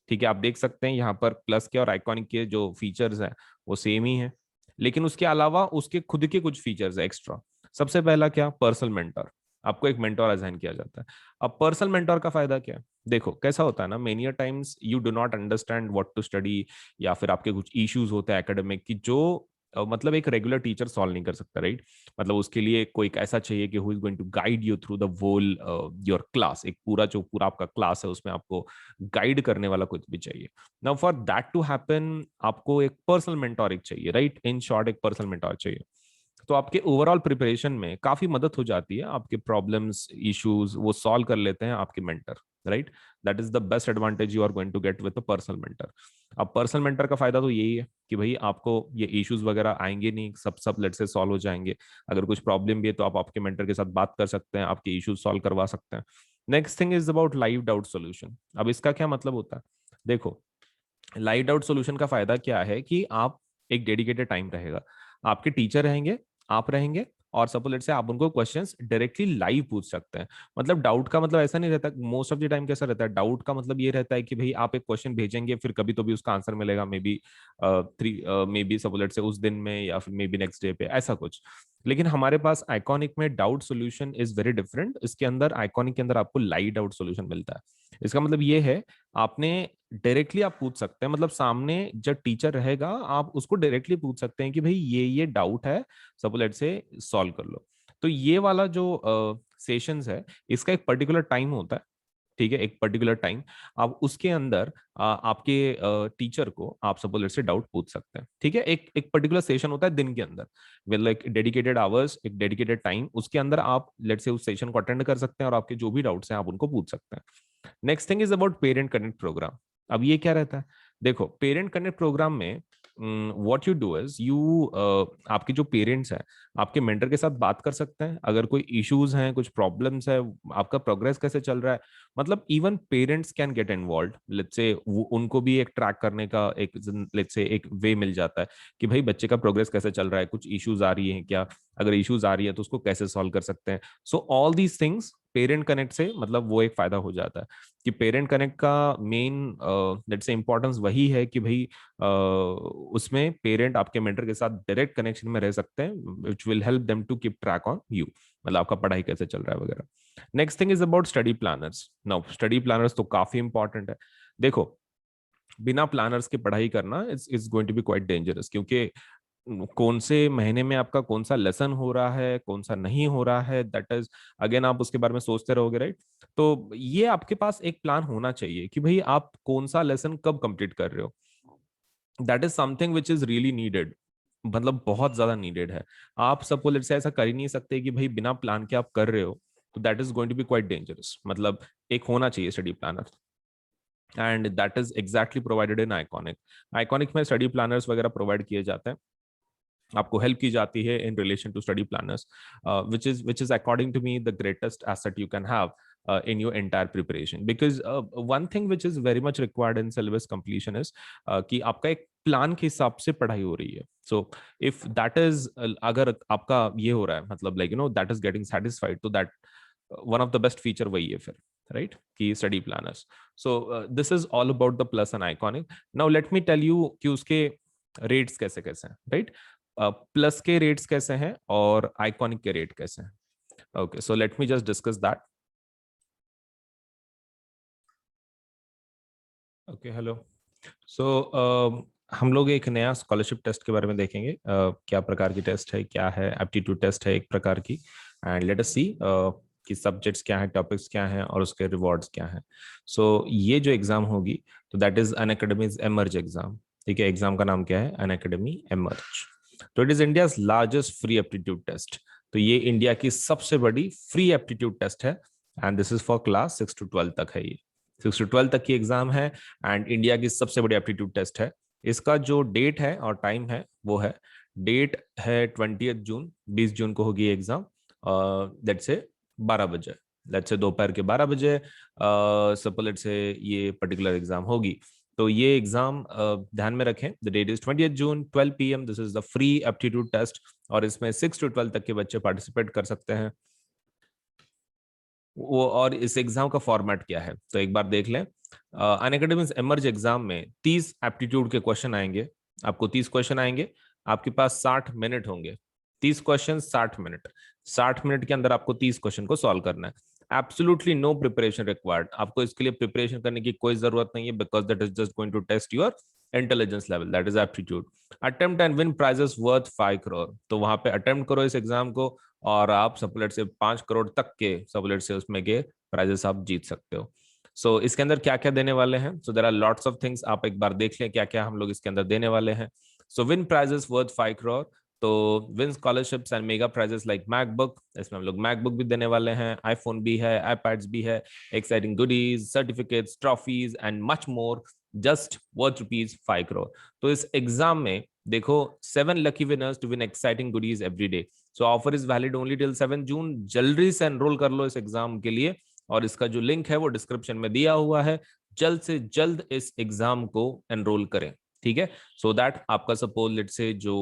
Speaker 1: ठीक है, आप देख सकते हैं यहाँ पर प्लस के और आइकॉनिक के जो फीचर्स हैं वो सेम ही है, लेकिन उसके अलावा उसके खुद के कुछ फीचर्स है एक्स्ट्रा। सबसे पहला क्या, पर्सनल मेंटर। आपको एक मेंटर असाइन किया जाता है। अब पर्सनल मेंटर का फायदा क्या है? देखो कैसा होता है ना, many times you do not understand what to study, या फिर आपके कुछ इश्यूज होते हैं एकेडमिक की जो मतलब एक रेगुलर टीचर सॉल्व नहीं कर सकता, राइट। मतलब उसके लिए कोई ऐसा चाहिए कि who is going to guide you through the whole your class, एक पूरा जो पूरा आपका क्लास है उसमें आपको गाइड करने वाला कुछ भी चाहिए। Now for that to happen आपको एक पर्सनल मेंटोर एक चाहिए, राइट। इन शॉर्ट एक पर्सनल मेंटोर चाहिए। तो आपके ओवरऑल प्रिपरेशन में काफी मदद हो जाती है, आपके प्रॉब्लम्स इश्यूज वो सॉल्व कर लेते हैं आपके mentor, right. That is the best advantage you are going to get with a personal mentor. अब पर्सनल मेंटर का फायदा तो यही है कि भाई आपको ये इश्यूज वगैरह आएंगे नहीं, सब सब लेट से सॉल्व हो जाएंगे। अगर कुछ प्रॉब्लम भी है तो आप आपके मेंटर के साथ बात कर सकते हैं, आपके इश्यूज सॉल्व करवा सकते हैं। Next thing is about live doubt solution. अब इसका क्या मतलब होता है? देखो, लाइव डाउट सोल्यूशन का फायदा क्या है कि आप एक डेडिकेटेड टाइम रहेगा, आपके टीचर रहेंगे, आप रहेंगे, और सपोज लेट से आप उनको क्वेश्चंस डायरेक्टली लाइव पूछ सकते हैं। मतलब डाउट का मतलब ऐसा नहीं रहता, मोस्ट ऑफ द टाइम कैसा रहता है, डाउट का मतलब ये रहता है कि भाई आप एक क्वेश्चन भेजेंगे, फिर कभी तो भी उसका आंसर मिलेगा, may be may be suppose let's से उस दिन में या फिर मे बी नेक्स्ट डे पे, ऐसा कुछ। लेकिन हमारे पास आइकॉनिक में doubt solution is very different. इसके अंदर आइकॉनिक के अंदर आपको लाइव डाउट सॉल्यूशन मिलता है। इसका मतलब ये है, आपने डायरेक्टली आप पूछ सकते हैं, मतलब सामने जब टीचर रहेगा आप उसको डायरेक्टली पूछ सकते हैं कि भाई ये डाउट है, सपोज लेट से सॉल्व कर लो। तो ये वाला जो सेशंस है, इसका एक पर्टिकुलर टाइम होता है, ठीक है, एक पर्टिकुलर टाइम। आप उसके अंदर आपके टीचर को आप सपोज लेट से डाउट पूछ सकते हैं, ठीक है। एक एक पर्टिकुलर सेशन होता है दिन के अंदर, विद लाइक डेडिकेटेड आवर्स, एक डेडिकेटेड टाइम, उसके अंदर आप लेट से उस सेशन को अटेंड कर सकते हैं और आपके जो भी डाउट्स हैं आप उनको पूछ सकते हैं। Next thing is about parent connect program. अब ये क्या रहता है, देखो पेरेंट कनेक्ट प्रोग्राम में what you do is you, आपके जो पेरेंट्स हैं आपके मेंटर के साथ बात कर सकते हैं, अगर कोई इश्यूज हैं, कुछ प्रॉब्लम्स है, आपका प्रोग्रेस कैसे चल रहा है। मतलब even parents can get involve, let's say उनको भी एक ट्रैक करने का एक लेट्स से एक वे मिल जाता है कि भाई बच्चे का प्रोग्रेस कैसे चल रहा है, कुछ इश्यूज आ रही हैं क्या, अगर इश्यूज आ रही है तो उसको कैसे सॉल्व कर सकते हैं। So all these things parent connect से मतलब वो एक फायदा हो जाता है कि पेरेंट कनेक्ट का मेन लेट्स से इंपॉर्टेंस वही है कि भाई उसमें पेरेंट आपके मेंटर के साथ डायरेक्ट कनेक्शन में रह सकते हैं, which will help them to keep track on you, मतलब आपका पढ़ाई कैसे चल रहा है वगैरह। Next thing is about study planners. Now study planners तो काफी इंपॉर्टेंट है। देखो बिना प्लानर्स की पढ़ाई करना is going to be quite dangerous, क्योंकि कौन से महीने में आपका कौन सा लेसन हो रहा है, कौन सा नहीं हो रहा है, दैट इज अगेन आप उसके बारे में सोचते रहोगे, राइट। तो ये आपके पास एक प्लान होना चाहिए कि भाई आप कौन सा लेसन कब कंप्लीट कर रहे हो। That is something which is really needed, मतलब बहुत ज्यादा नीडेड है। आप सपोज से ऐसा कर ही नहीं सकते कि भाई बिना प्लान के आप कर रहे हो, तो that is going to be quite dangerous. मतलब एक होना चाहिए study planner, and that is exactly provided in Iconic. Iconic में स्टडी प्लानर्स वगैरह प्रोवाइड किए जाते हैं, आपको हेल्प की जाती है in relation to study planners, which is according to me the greatest asset you can have in your entire preparation, because one thing which is very much required in syllabus completion is कि आपका एक प्लान के हिसाब से पढ़ाई हो रही है। सो इफ दैट इज, अगर आपका ये हो रहा है मतलब like that is getting satisfied, तो that one of the best feature वही है फिर, राइट, की study planners. So this is all about the plus and iconic. Now let me tell you कि उसके रेट्स कैसे कैसे हैं, राइट। प्लस के रेट्स कैसे हैं और आइकॉनिक के रेट कैसे हैं। Okay, so let me just discuss that. Okay, hello. So हम लोग एक नया स्कॉलरशिप टेस्ट के बारे में देखेंगे, क्या प्रकार की टेस्ट है, क्या है, एप्टीट्यूड टेस्ट है एक प्रकार की, एंड लेट अस सी कि सब्जेक्ट्स क्या हैं, टॉपिक्स क्या हैं और उसके रिवॉर्ड्स क्या हैं। सो ये जो एग्जाम होगी तो that is Unacademy's Emerge exam, ठीक है। एग्जाम का नाम क्या है, अनअकैडमी एमर्ज। तो it is India's largest free aptitude test. तो ये इंडिया की सबसे बड़ी फ्री एप्टीट्यूड टेस्ट है, and this is for class 6 to 12 तक है। ये 6 to 12 तक की एग्जाम है एंड इंडिया की सबसे बड़ी एप्टीट्यूड टेस्ट है। इसका जो डेट है और टाइम है वो है, डेट है 20 जून, 20 जून को होगी एग्जाम, लेट्स से 12 बजे, लेट्स से दोपहर के 12 बजे सपोज लेट्स से ये पर्टिकुलर एग्जाम होगी। तो ये एग्जाम ध्यान में रखें, the date is 20 June 12 PM, this is the free aptitude test, और इसमें 6 to 12 तक के बच्चे पार्टिसिपेट कर सकते हैं। वो और इस एग्जाम का फॉर्मेट क्या है तो एक बार देख लें। अनअकैडमी एमर्ज एग्जाम में 30 एप्टीट्यूड के क्वेश्चन आएंगे, आपको 30 क्वेश्चन आएंगे, आपके पास 60 मिनट होंगे, 30 क्वेश्चन 60 मिनट, 60 मिनट के अंदर आपको 30 क्वेश्चन को सॉल्व करना है। एब्सोल्युटली नो प्रिपरेशन रिक्वायर्ड, आपको इसके लिए प्रिपरेशन करने की कोई जरूरत नहीं है, because that is just going to test your intelligence level, that is aptitude. Attempt and win prizes worth 5 crore, तो वहां पे अटेम्प्ट करो इस एग्जाम को और आप सपोलेट से 5 करोड़ तक के सपोलेट से उसमें के प्राइजेस आप जीत सकते हो। सो इसके अंदर क्या क्या देने वाले हैं, so there are lots of things, आप एक बार देख लें क्या क्या हम लोग इसके अंदर देने वाले हैं। So win prizes worth 5 crore, तो win scholarships and mega prizes like MacBook, इसमें हम लोग मैकबुक भी देने वाले हैं, आईफोन भी है, आईपैड्स भी है, exciting goodies, certificates, trophies and much more, just worth ₹5 crore. तो इस एग्जाम में देखो 7 lucky winners to win exciting goodies every day. So offer is valid only till 7 जून, जल्दी से एनरोल कर लो इस एग्जाम के लिए, और इसका जो लिंक है वो डिस्क्रिप्शन में दिया हुआ है, जल्द से जल्द इस एग्जाम को एनरोल करें, ठीक है। सो दैट आपका सपोज लेट से जो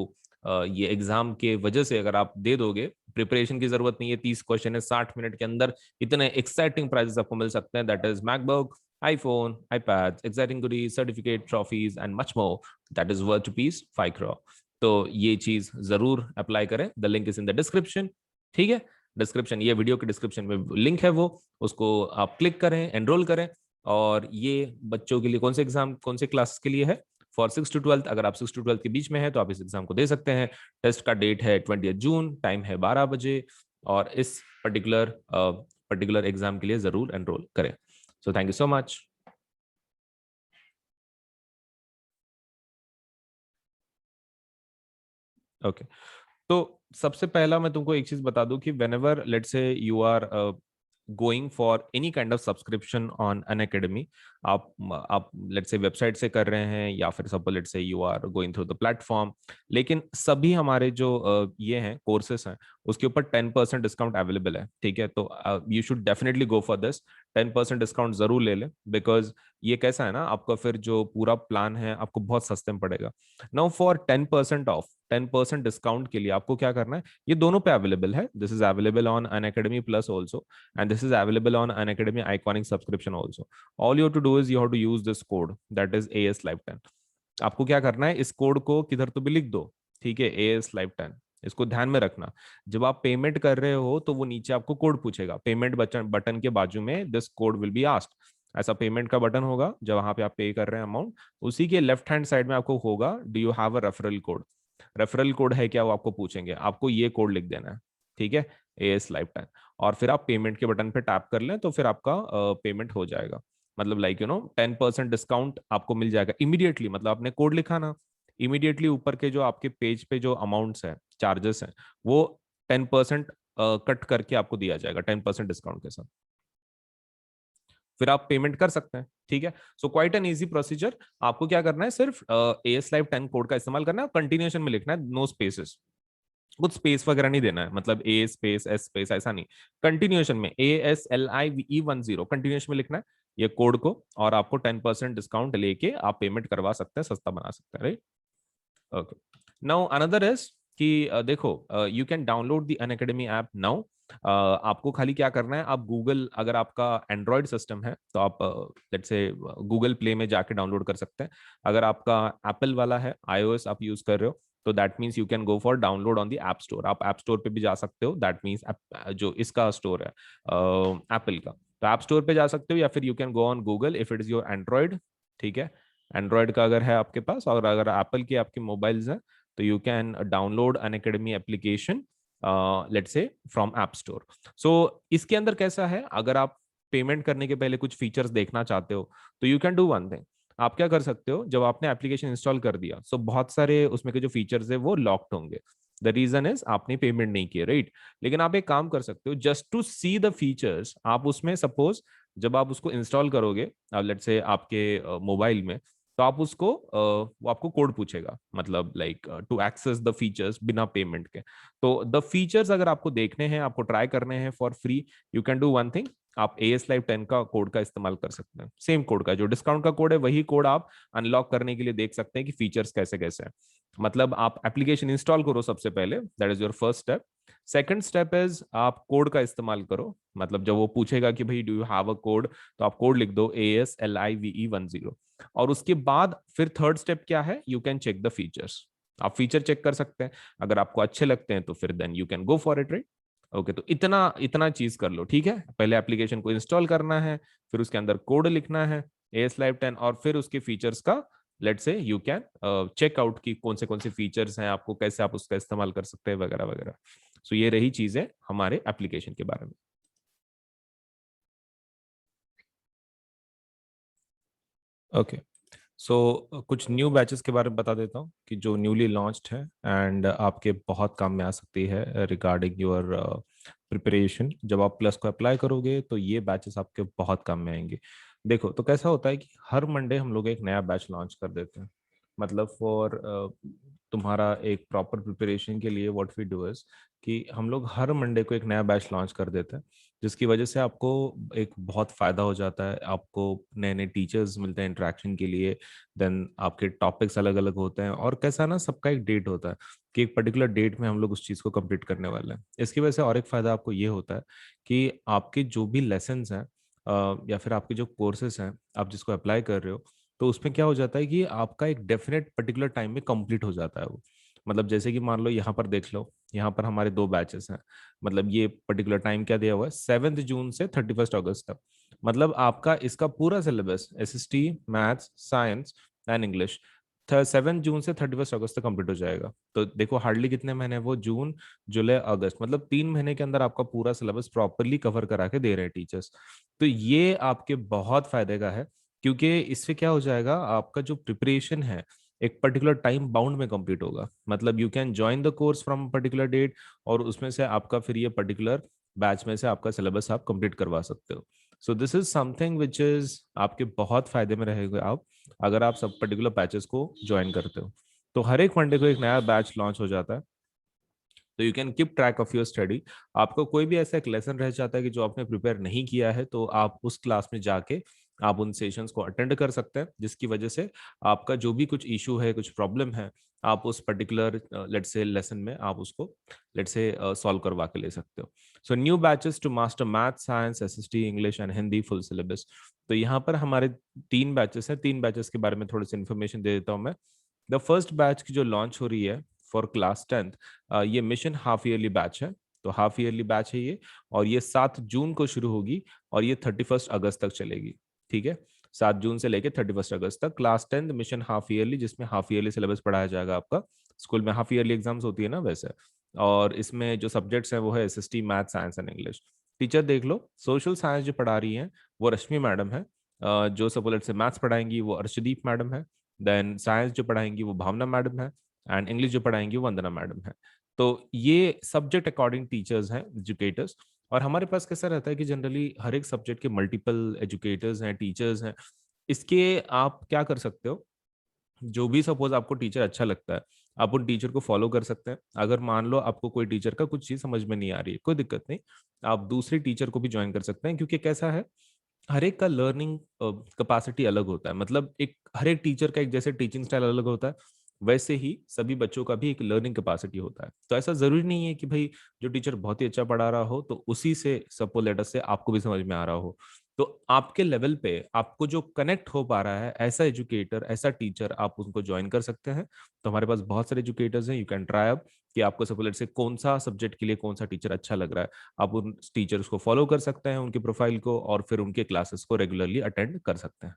Speaker 1: ये एग्जाम के वजह से अगर आप दे दोगे, प्रिपरेशन की जरूरत नहीं है, 30 क्वेश्चन है, 60 मिनट के अंदर इतने एक्साइटिंग प्राइजेस आपको मिल सकते हैं, that is MacBook, iPhone, iPad, exciting goodies, certificate, trophies and much more, that is worth rupees 5 crore. तो ये चीज जरूर अप्लाई करें, the link is in the description. ठीक है, डिस्क्रिप्शन, ये वीडियो के डिस्क्रिप्शन में लिंक है, वो उसको आप क्लिक करें, एनरोल करें। और ये बच्चों के लिए कौन से एग्जाम, कौन से क्लास के लिए है? For 6 to 12। अगर आप 6 to 12 के बीच में है तो आप इस एग्जाम को दे सकते हैं। टेस्ट का डेट है 20 जून, टाइम है 12 बजे। और इस पर्टिकुलर एग्जाम के लिए जरूर एनरोल करें। So thank you so much. Okay, तो सबसे पहला मैं तुमको एक चीज बता दूं कि whenever let's say you are going for any kind of subscription on Unacademy, आप लेट से वेबसाइट से कर रहे हैं या फिर suppose let's say you are going through the platform, लेकिन सभी हमारे जो ये हैं कोर्सेस हैं उसके ऊपर 10% डिस्काउंट अवेलेबल है। ठीक है, तो you should definitely go for this. 10% discount जरूर ले लें, बिकॉज ये कैसा है ना, आपका फिर जो पूरा प्लान है आपको बहुत सस्ते में पड़ेगा। नाउ फॉर 10% ऑफ, 10% डिस्काउंट के लिए आपको क्या करना है, ये दोनों पे अवेलेबल है। This is available on Unacademy Plus also, and this is available on Unacademy Iconic subscription also. All you to do is you have to use this code, that is AS Live 10। आपको क्या करना है, इस कोड को किधर तो भी लिख दो। ठीक है, AS Live 10, इसको ध्यान में रखना। जब आप पेमेंट कर रहे हो तो वो नीचे आपको कोड पूछेगा, पेमेंट बटन के बाजू में this code will be asked. ऐसा पेमेंट का बटन होगा जब वहां पे आप पे कर रहे हैं अमाउंट, उसी के लेफ्ट हैंड साइड में आपको होगा do you have a referral code. Referral code है क्या, वो आपको पूछेंगे, आपको ये कोड लिख देना है। ठीक है, AS Live 10, और फिर आप पेमेंट के बटन पे टैप कर लें तो फिर आपका पेमेंट हो जाएगा। मतलब लाइक 10% डिस्काउंट आपको मिल जाएगा इमीडिएटली। मतलब आपने कोड लिखा ना, इमीडिएटली ऊपर के जो आपके पेज पे जो अमाउंट्स है, चार्जेस हैं, वो 10% कट करके आपको दिया जाएगा 10% डिस्काउंट के साथ। फिर आप पेमेंट कर सकते हैं। ठीक है, so quite an easy procedure. आपको क्या करना है, सिर्फ AS Live 10 कोड का इस्तेमाल करना है, कंटिन्यूएशन में लिखना है, नो स्पेसेस, कुछ स्पेस वगैरह नहीं देना है, मतलब A स्पेस S स्पेस ऐसा नहीं, कंटिन्यूएशन में ASLIVE10 कंटिन्यूएशन में लिखना है ये कोड को, और आपको 10% डिस्काउंट लेके आप पेमेंट करवा सकते हैं, सस्ता बना सकते हैं, right? Okay, now another is कि देखो, you can download the Unacademy app now. आपको खाली क्या करना है, आप गूगल, अगर आपका एंड्रॉयड सिस्टम है तो आप लेट्स से गूगल प्ले में जाके डाउनलोड कर सकते हैं। अगर आपका एप्पल वाला है, iOS आप यूज कर रहे हो, तो that means you can go for download on the app store. आप ऐप स्टोर पे भी जा सकते हो, दैट मीन्स जो इसका स्टोर है एप्पल का, तो ऐप स्टोर पे जा सकते हो, या फिर you can go on Google if it is your Android. ठीक है, एंड्रॉयड का अगर है आपके पास, और अगर एप्पल की आपकी मोबाइल्स हैं, तो you can download Unacademy application let's say from app store. So इसके अंदर कैसा है, अगर आप पेमेंट करने के पहले कुछ फीचर्स देखना चाहते हो तो you can do one thing. आप क्या कर सकते हो, जब आपने एप्लीकेशन इंस्टॉल कर दिया, सो बहुत सारे उसमें के जो फीचर्स है वो लॉक्ड होंगे। द रीजन इज आपने पेमेंट नहीं की, राइट? लेकिन आप एक काम कर सकते हो, just to see the features, आप उसमें सपोज जब आप उसको इंस्टॉल करोगे लेट्स से आपके मोबाइल में, तो आप उसको वो आपको कोड पूछेगा, मतलब like to access the features बिना पेमेंट के। तो द फीचर्स अगर आपको देखने हैं, आपको ट्राई करने हैं for free, you can do one thing, आप AS Live 10 का कोड का इस्तेमाल कर सकते हैं। सेम कोड का जो डिस्काउंट का कोड है, वही कोड आप अनलॉक करने के लिए देख सकते हैं कि फीचर्स कैसे कैसे हैं। मतलब आप एप्लीकेशन इंस्टॉल करो सबसे पहले, that is your first step. Second step is आप कोड का इस्तेमाल करो, मतलब जब वो पूछेगा कि भाई do you have a code, तो आप कोड लिख दो ASLIVE10। और उसके बाद फिर थर्ड स्टेप क्या है, you can check the features. आप फीचर चेक कर सकते हैं, अगर आपको अच्छे लगते हैं तो फिर then you can go for it, right? Okay, तो इतना इतना चीज कर लो। ठीक है, पहले एप्लीकेशन को इंस्टॉल करना है, फिर उसके अंदर कोड लिखना है AS Live 10, और फिर उसके फीचर्स का late say you can check out की कौन से फीचर्स हैं, आपको कैसे आप उसका इस्तेमाल कर सकते हैं, वगैरह वगैरह। सो ये रही चीजें हमारे एप्लीकेशन के बारे में। ओके, सो कुछ न्यू बैचेस के बारे में बता देता हूँ कि जो न्यूली लॉन्च्ड है एंड आपके बहुत काम में आ सकती है रिगार्डिंग योर प्रिपरेशन। जब आप प्लस को अप्लाई करोगे तो ये बैचेस आपके बहुत काम में आएंगे। देखो, तो कैसा होता है कि हर मंडे हम लोग एक नया बैच लॉन्च कर देते हैं। मतलब फॉर तुम्हारा एक प्रॉपर प्रिपरेशन के लिए व्हाट वी डू इज कि हम लोग हर मंडे को एक नया बैच लॉन्च कर देते हैं। जिसकी वजह से आपको एक बहुत फायदा हो जाता है, आपको नए नए टीचर्स मिलते हैं इंटरेक्शन के लिए, देन आपके टॉपिक्स अलग अलग होते हैं, और कैसा ना सबका एक डेट होता है कि एक पर्टिकुलर डेट में हम लोग उस चीज़ को कंप्लीट करने वाले हैं। इसकी वजह से और एक फायदा आपको ये होता है कि आपके जो भी लेसन्स हैं या फिर आपके जो कोर्सेज हैं आप जिसको अप्लाई कर रहे हो, तो उसमें क्या हो जाता है कि आपका एक डेफिनेट पर्टिकुलर टाइम में कंप्लीट हो जाता है वो। मतलब जैसे कि मान लो यहाँ पर देख लो, यहाँ पर हमारे 2 बैचेस हैं, मतलब ये पर्टिकुलर टाइम क्या दिया हुआ है, 7 जून से 31 अगस्त तक। मतलब आपका इसका पूरा syllabus SST, maths, science and English 7 जून से 31 अगस्त तक कंप्लीट हो जाएगा। तो देखो हार्डली कितने महीने हैं वो, जून, जुलाई, अगस्त, मतलब 3 महीने के अंदर आपका पूरा सिलेबस प्रॉपरली कवर करा के दे रहे हैं टीचर्स। तो ये आपके बहुत फायदे का है, क्योंकि इससे क्या हो जाएगा, आपका जो प्रिपरेशन है एक पर्टिकुलर टाइम बाउंड में कंप्लीट होगा। मतलब you can join the course from particular date, और उसमें से आपका फिर ये पर्टिकुलर बैच में से आपका सिलेबस आप कंप्लीट करवा सकते हो। सो this is something which is आपके बहुत फायदे में रहेगा आप, अगर आप सब पर्टिकुलर बैचेस को ज्वाइन करते हो। तो हर एक मंडे को एक नया बैच लॉन्च हो जाता है, तो you can keep track of your study. आपको कोई भी ऐसा एक लेसन रह जाता है कि जो आपने प्रिपेयर नहीं किया है, तो आप उस क्लास में जाके आप उन सेशंस को अटेंड कर सकते हैं, जिसकी वजह से आपका जो भी कुछ इशू है, कुछ प्रॉब्लम है, आप उस पर्टिकुलर लेट्स से लेसन में आप उसको लेट्स से सॉल्व करवा के ले सकते हो। So new batches to master math, science, SST, English and Hindi full syllabus. तो यहाँ पर हमारे 3 बैचेस हैं। 3 बैचेस के बारे में थोड़ी सी इन्फॉर्मेशन दे देता हूँ मैं। द फर्स्ट बैच की जो लॉन्च हो रही है फॉर क्लास 10th, ये मिशन हाफ ईयरली बैच है। तो हाफ ईयरली बैच है ये, और ये 7 जून को शुरू होगी और ये 31 अगस्त तक चलेगी। ठीक है, 7 जून से लेके 31 अगस्त तक class 10th mission half yearly, जिसमें हाफ ईयरली सिलेबस पढ़ाया जाएगा आपका। स्कूल में हाफ ईयरली एग्जाम्स होती है ना वैसे। और इसमें जो सब्जेक्ट्स हैं वो है SST, math, science and English. Teacher देख लो, सोशल साइंस जो पढ़ा रही हैं वो रश्मि मैडम है। जो सपोलेट से मैथ्स पढ़ाएंगी वो अर्शदीप मैडम है। देन साइंस जो पढ़ाएंगी वो भावना मैडम है। एंड इंग्लिश जो पढ़ाएंगी वो वंदना मैडम है। तो ये सब्जेक्ट अकॉर्डिंग टीचर्स हैं, एजुकेटर्स। और हमारे पास कैसा रहता है कि जनरली हर एक सब्जेक्ट के मल्टीपल एजुकेटर्स हैं, टीचर्स हैं। इसके आप क्या कर सकते हो, जो भी सपोज आपको टीचर अच्छा लगता है, आप उन टीचर को फॉलो कर सकते हैं। अगर मान लो आपको कोई टीचर का कुछ चीज समझ में नहीं आ रही है, कोई दिक्कत नहीं, आप दूसरे टीचर को भी ज्वाइन कर सकते हैं, क्योंकि कैसा है, हर एक का लर्निंग कैपेसिटी अलग होता है। मतलब एक हर एक टीचर का एक जैसे टीचिंग स्टाइल अलग होता है, वैसे ही सभी बच्चों का भी एक लर्निंग कैपेसिटी होता है। तो ऐसा जरूरी नहीं है कि भाई जो टीचर बहुत ही अच्छा पढ़ा रहा हो तो उसी से सपोज लेटर से आपको भी समझ में आ रहा हो। तो आपके लेवल पे आपको जो कनेक्ट हो पा रहा है, ऐसा एजुकेटर, ऐसा टीचर आप उनको ज्वाइन कर सकते हैं। तो हमारे पास बहुत सारे एजुकेटर्स हैं, यू कैन ट्राई अप कि आपको सपोज लेटर से कौन सा सब्जेक्ट के लिए कौन सा टीचर अच्छा लग रहा है। आप उन टीचर्स को फॉलो कर सकते हैं, उनके प्रोफाइल को, और फिर उनके क्लासेस को रेगुलरली अटेंड कर सकते हैं।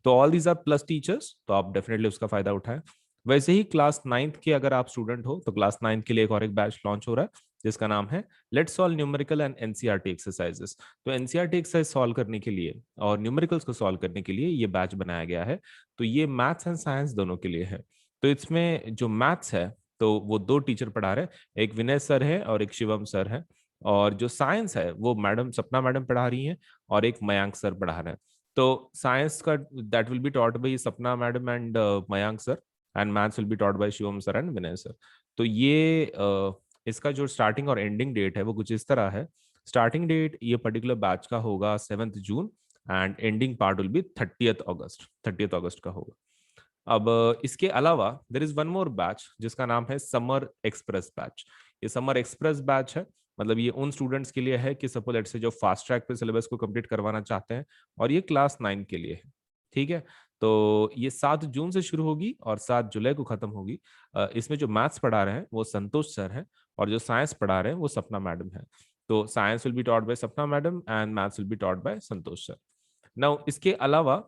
Speaker 1: तो all these are Plus teachers, तो आप डेफिनेटली उसका फायदा उठाएं। वैसे ही क्लास 9th के अगर आप स्टूडेंट हो तो क्लास 9th के लिए एक और एक बैच लॉन्च हो रहा है, जिसका नाम है let's solve numerical and NCERT exercises. तो एनसीईआरटी एक्सरसाइज सॉल्व करने के लिए और न्यूमेरिकल्स को सॉल्व करने के लिए ये बैच बनाया गया है। तो ये मैथ्स एंड साइंस दोनों के लिए है। तो इसमें जो मैथ्स है तो वो 2 टीचर पढ़ा रहे हैं, एक विनय सर है और एक शिवम सर है। और जो साइंस है वो मैडम सपना मैडम पढ़ा रही हैं, और एक मयांक सर पढ़ा रहे हैं। तो साइंस का that will be taught by Sapna madam and Mayank sir, and maths will be taught by Shivam sir and Vinay sir. तो ये इसका जो स्टार्टिंग और एंडिंग डेट है वो कुछ इस तरह है। स्टार्टिंग डेट ये पर्टिकुलर बैच का होगा 7 June, and ending part will be 30th अगस्त, 30th अगस्त का होगा। अब इसके अलावा there is one more batch जिसका नाम है समर एक्सप्रेस बैच। ये समर एक्सप्रेस बैच है, मतलब ये उन स्टूडेंट्स के लिए है कि सपोज लेट से जो फास्ट ट्रैक पे सिलेबस को कंप्लीट करवाना चाहते हैं, और ये क्लास 9 के लिए है। ठीक है, तो ये 7 जून से शुरू होगी और 7 जुलाई को खत्म होगी। इसमें जो मैथ्स पढ़ा रहे हैं वो संतोष सर हैं, और जो साइंस पढ़ा रहे हैं वो सपना मैडम है। तो science will be taught by Sapna madam and maths will be taught by Santosh sir. Now इसके अलावा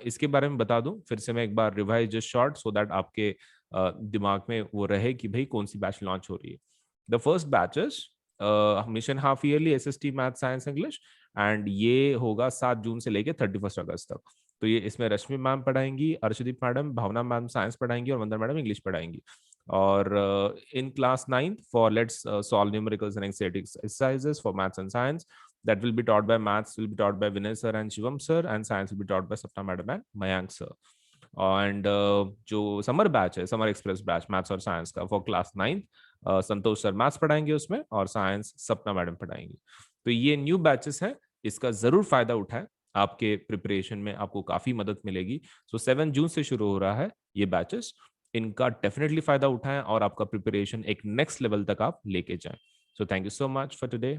Speaker 1: इसके बारे में बता दूं फिर से मैं एक बार, revise just short so that आपके दिमाग में वो रहे कि भाई कौन सी बैच लॉन्च हो रही है। The first batch is mission half yearly SST, math, science, English, and ये होगा 7 जून से लेके 31 अगस्त तक। तो ये इसमें रश्मि मैम पढ़ाएंगी, अर्शदीप मैडम, भावना मैम साइंस पढ़ाएंगी, और वंदना मैडम इंग्लिश पढ़ाएंगी। और in class 9th for let's solve numericals and exercises for maths and science, that will be taught by maths will be taught by Vinay sir and Shivam sir, and science will be taught by Sapna madam and Mayank sir. And जो समर बैच है, समर एक्सप्रेस बैच मैथ्स और साइंस का for class 9th, Santosh sir maths पढ़ाएंगे उसमें, और साइंस सपना मैडम पढ़ाएंगी। तो ये न्यू बैचेस है, इसका जरूर फायदा उठाएं, आपके प्रिपरेशन में आपको काफी मदद मिलेगी। सो 7 जून से शुरू हो रहा है ये बैचेस, इनका डेफिनेटली फायदा उठाएं और आपका प्रिपरेशन एक नेक्स्ट लेवल तक आप लेके जाएं। So thank you so much for today.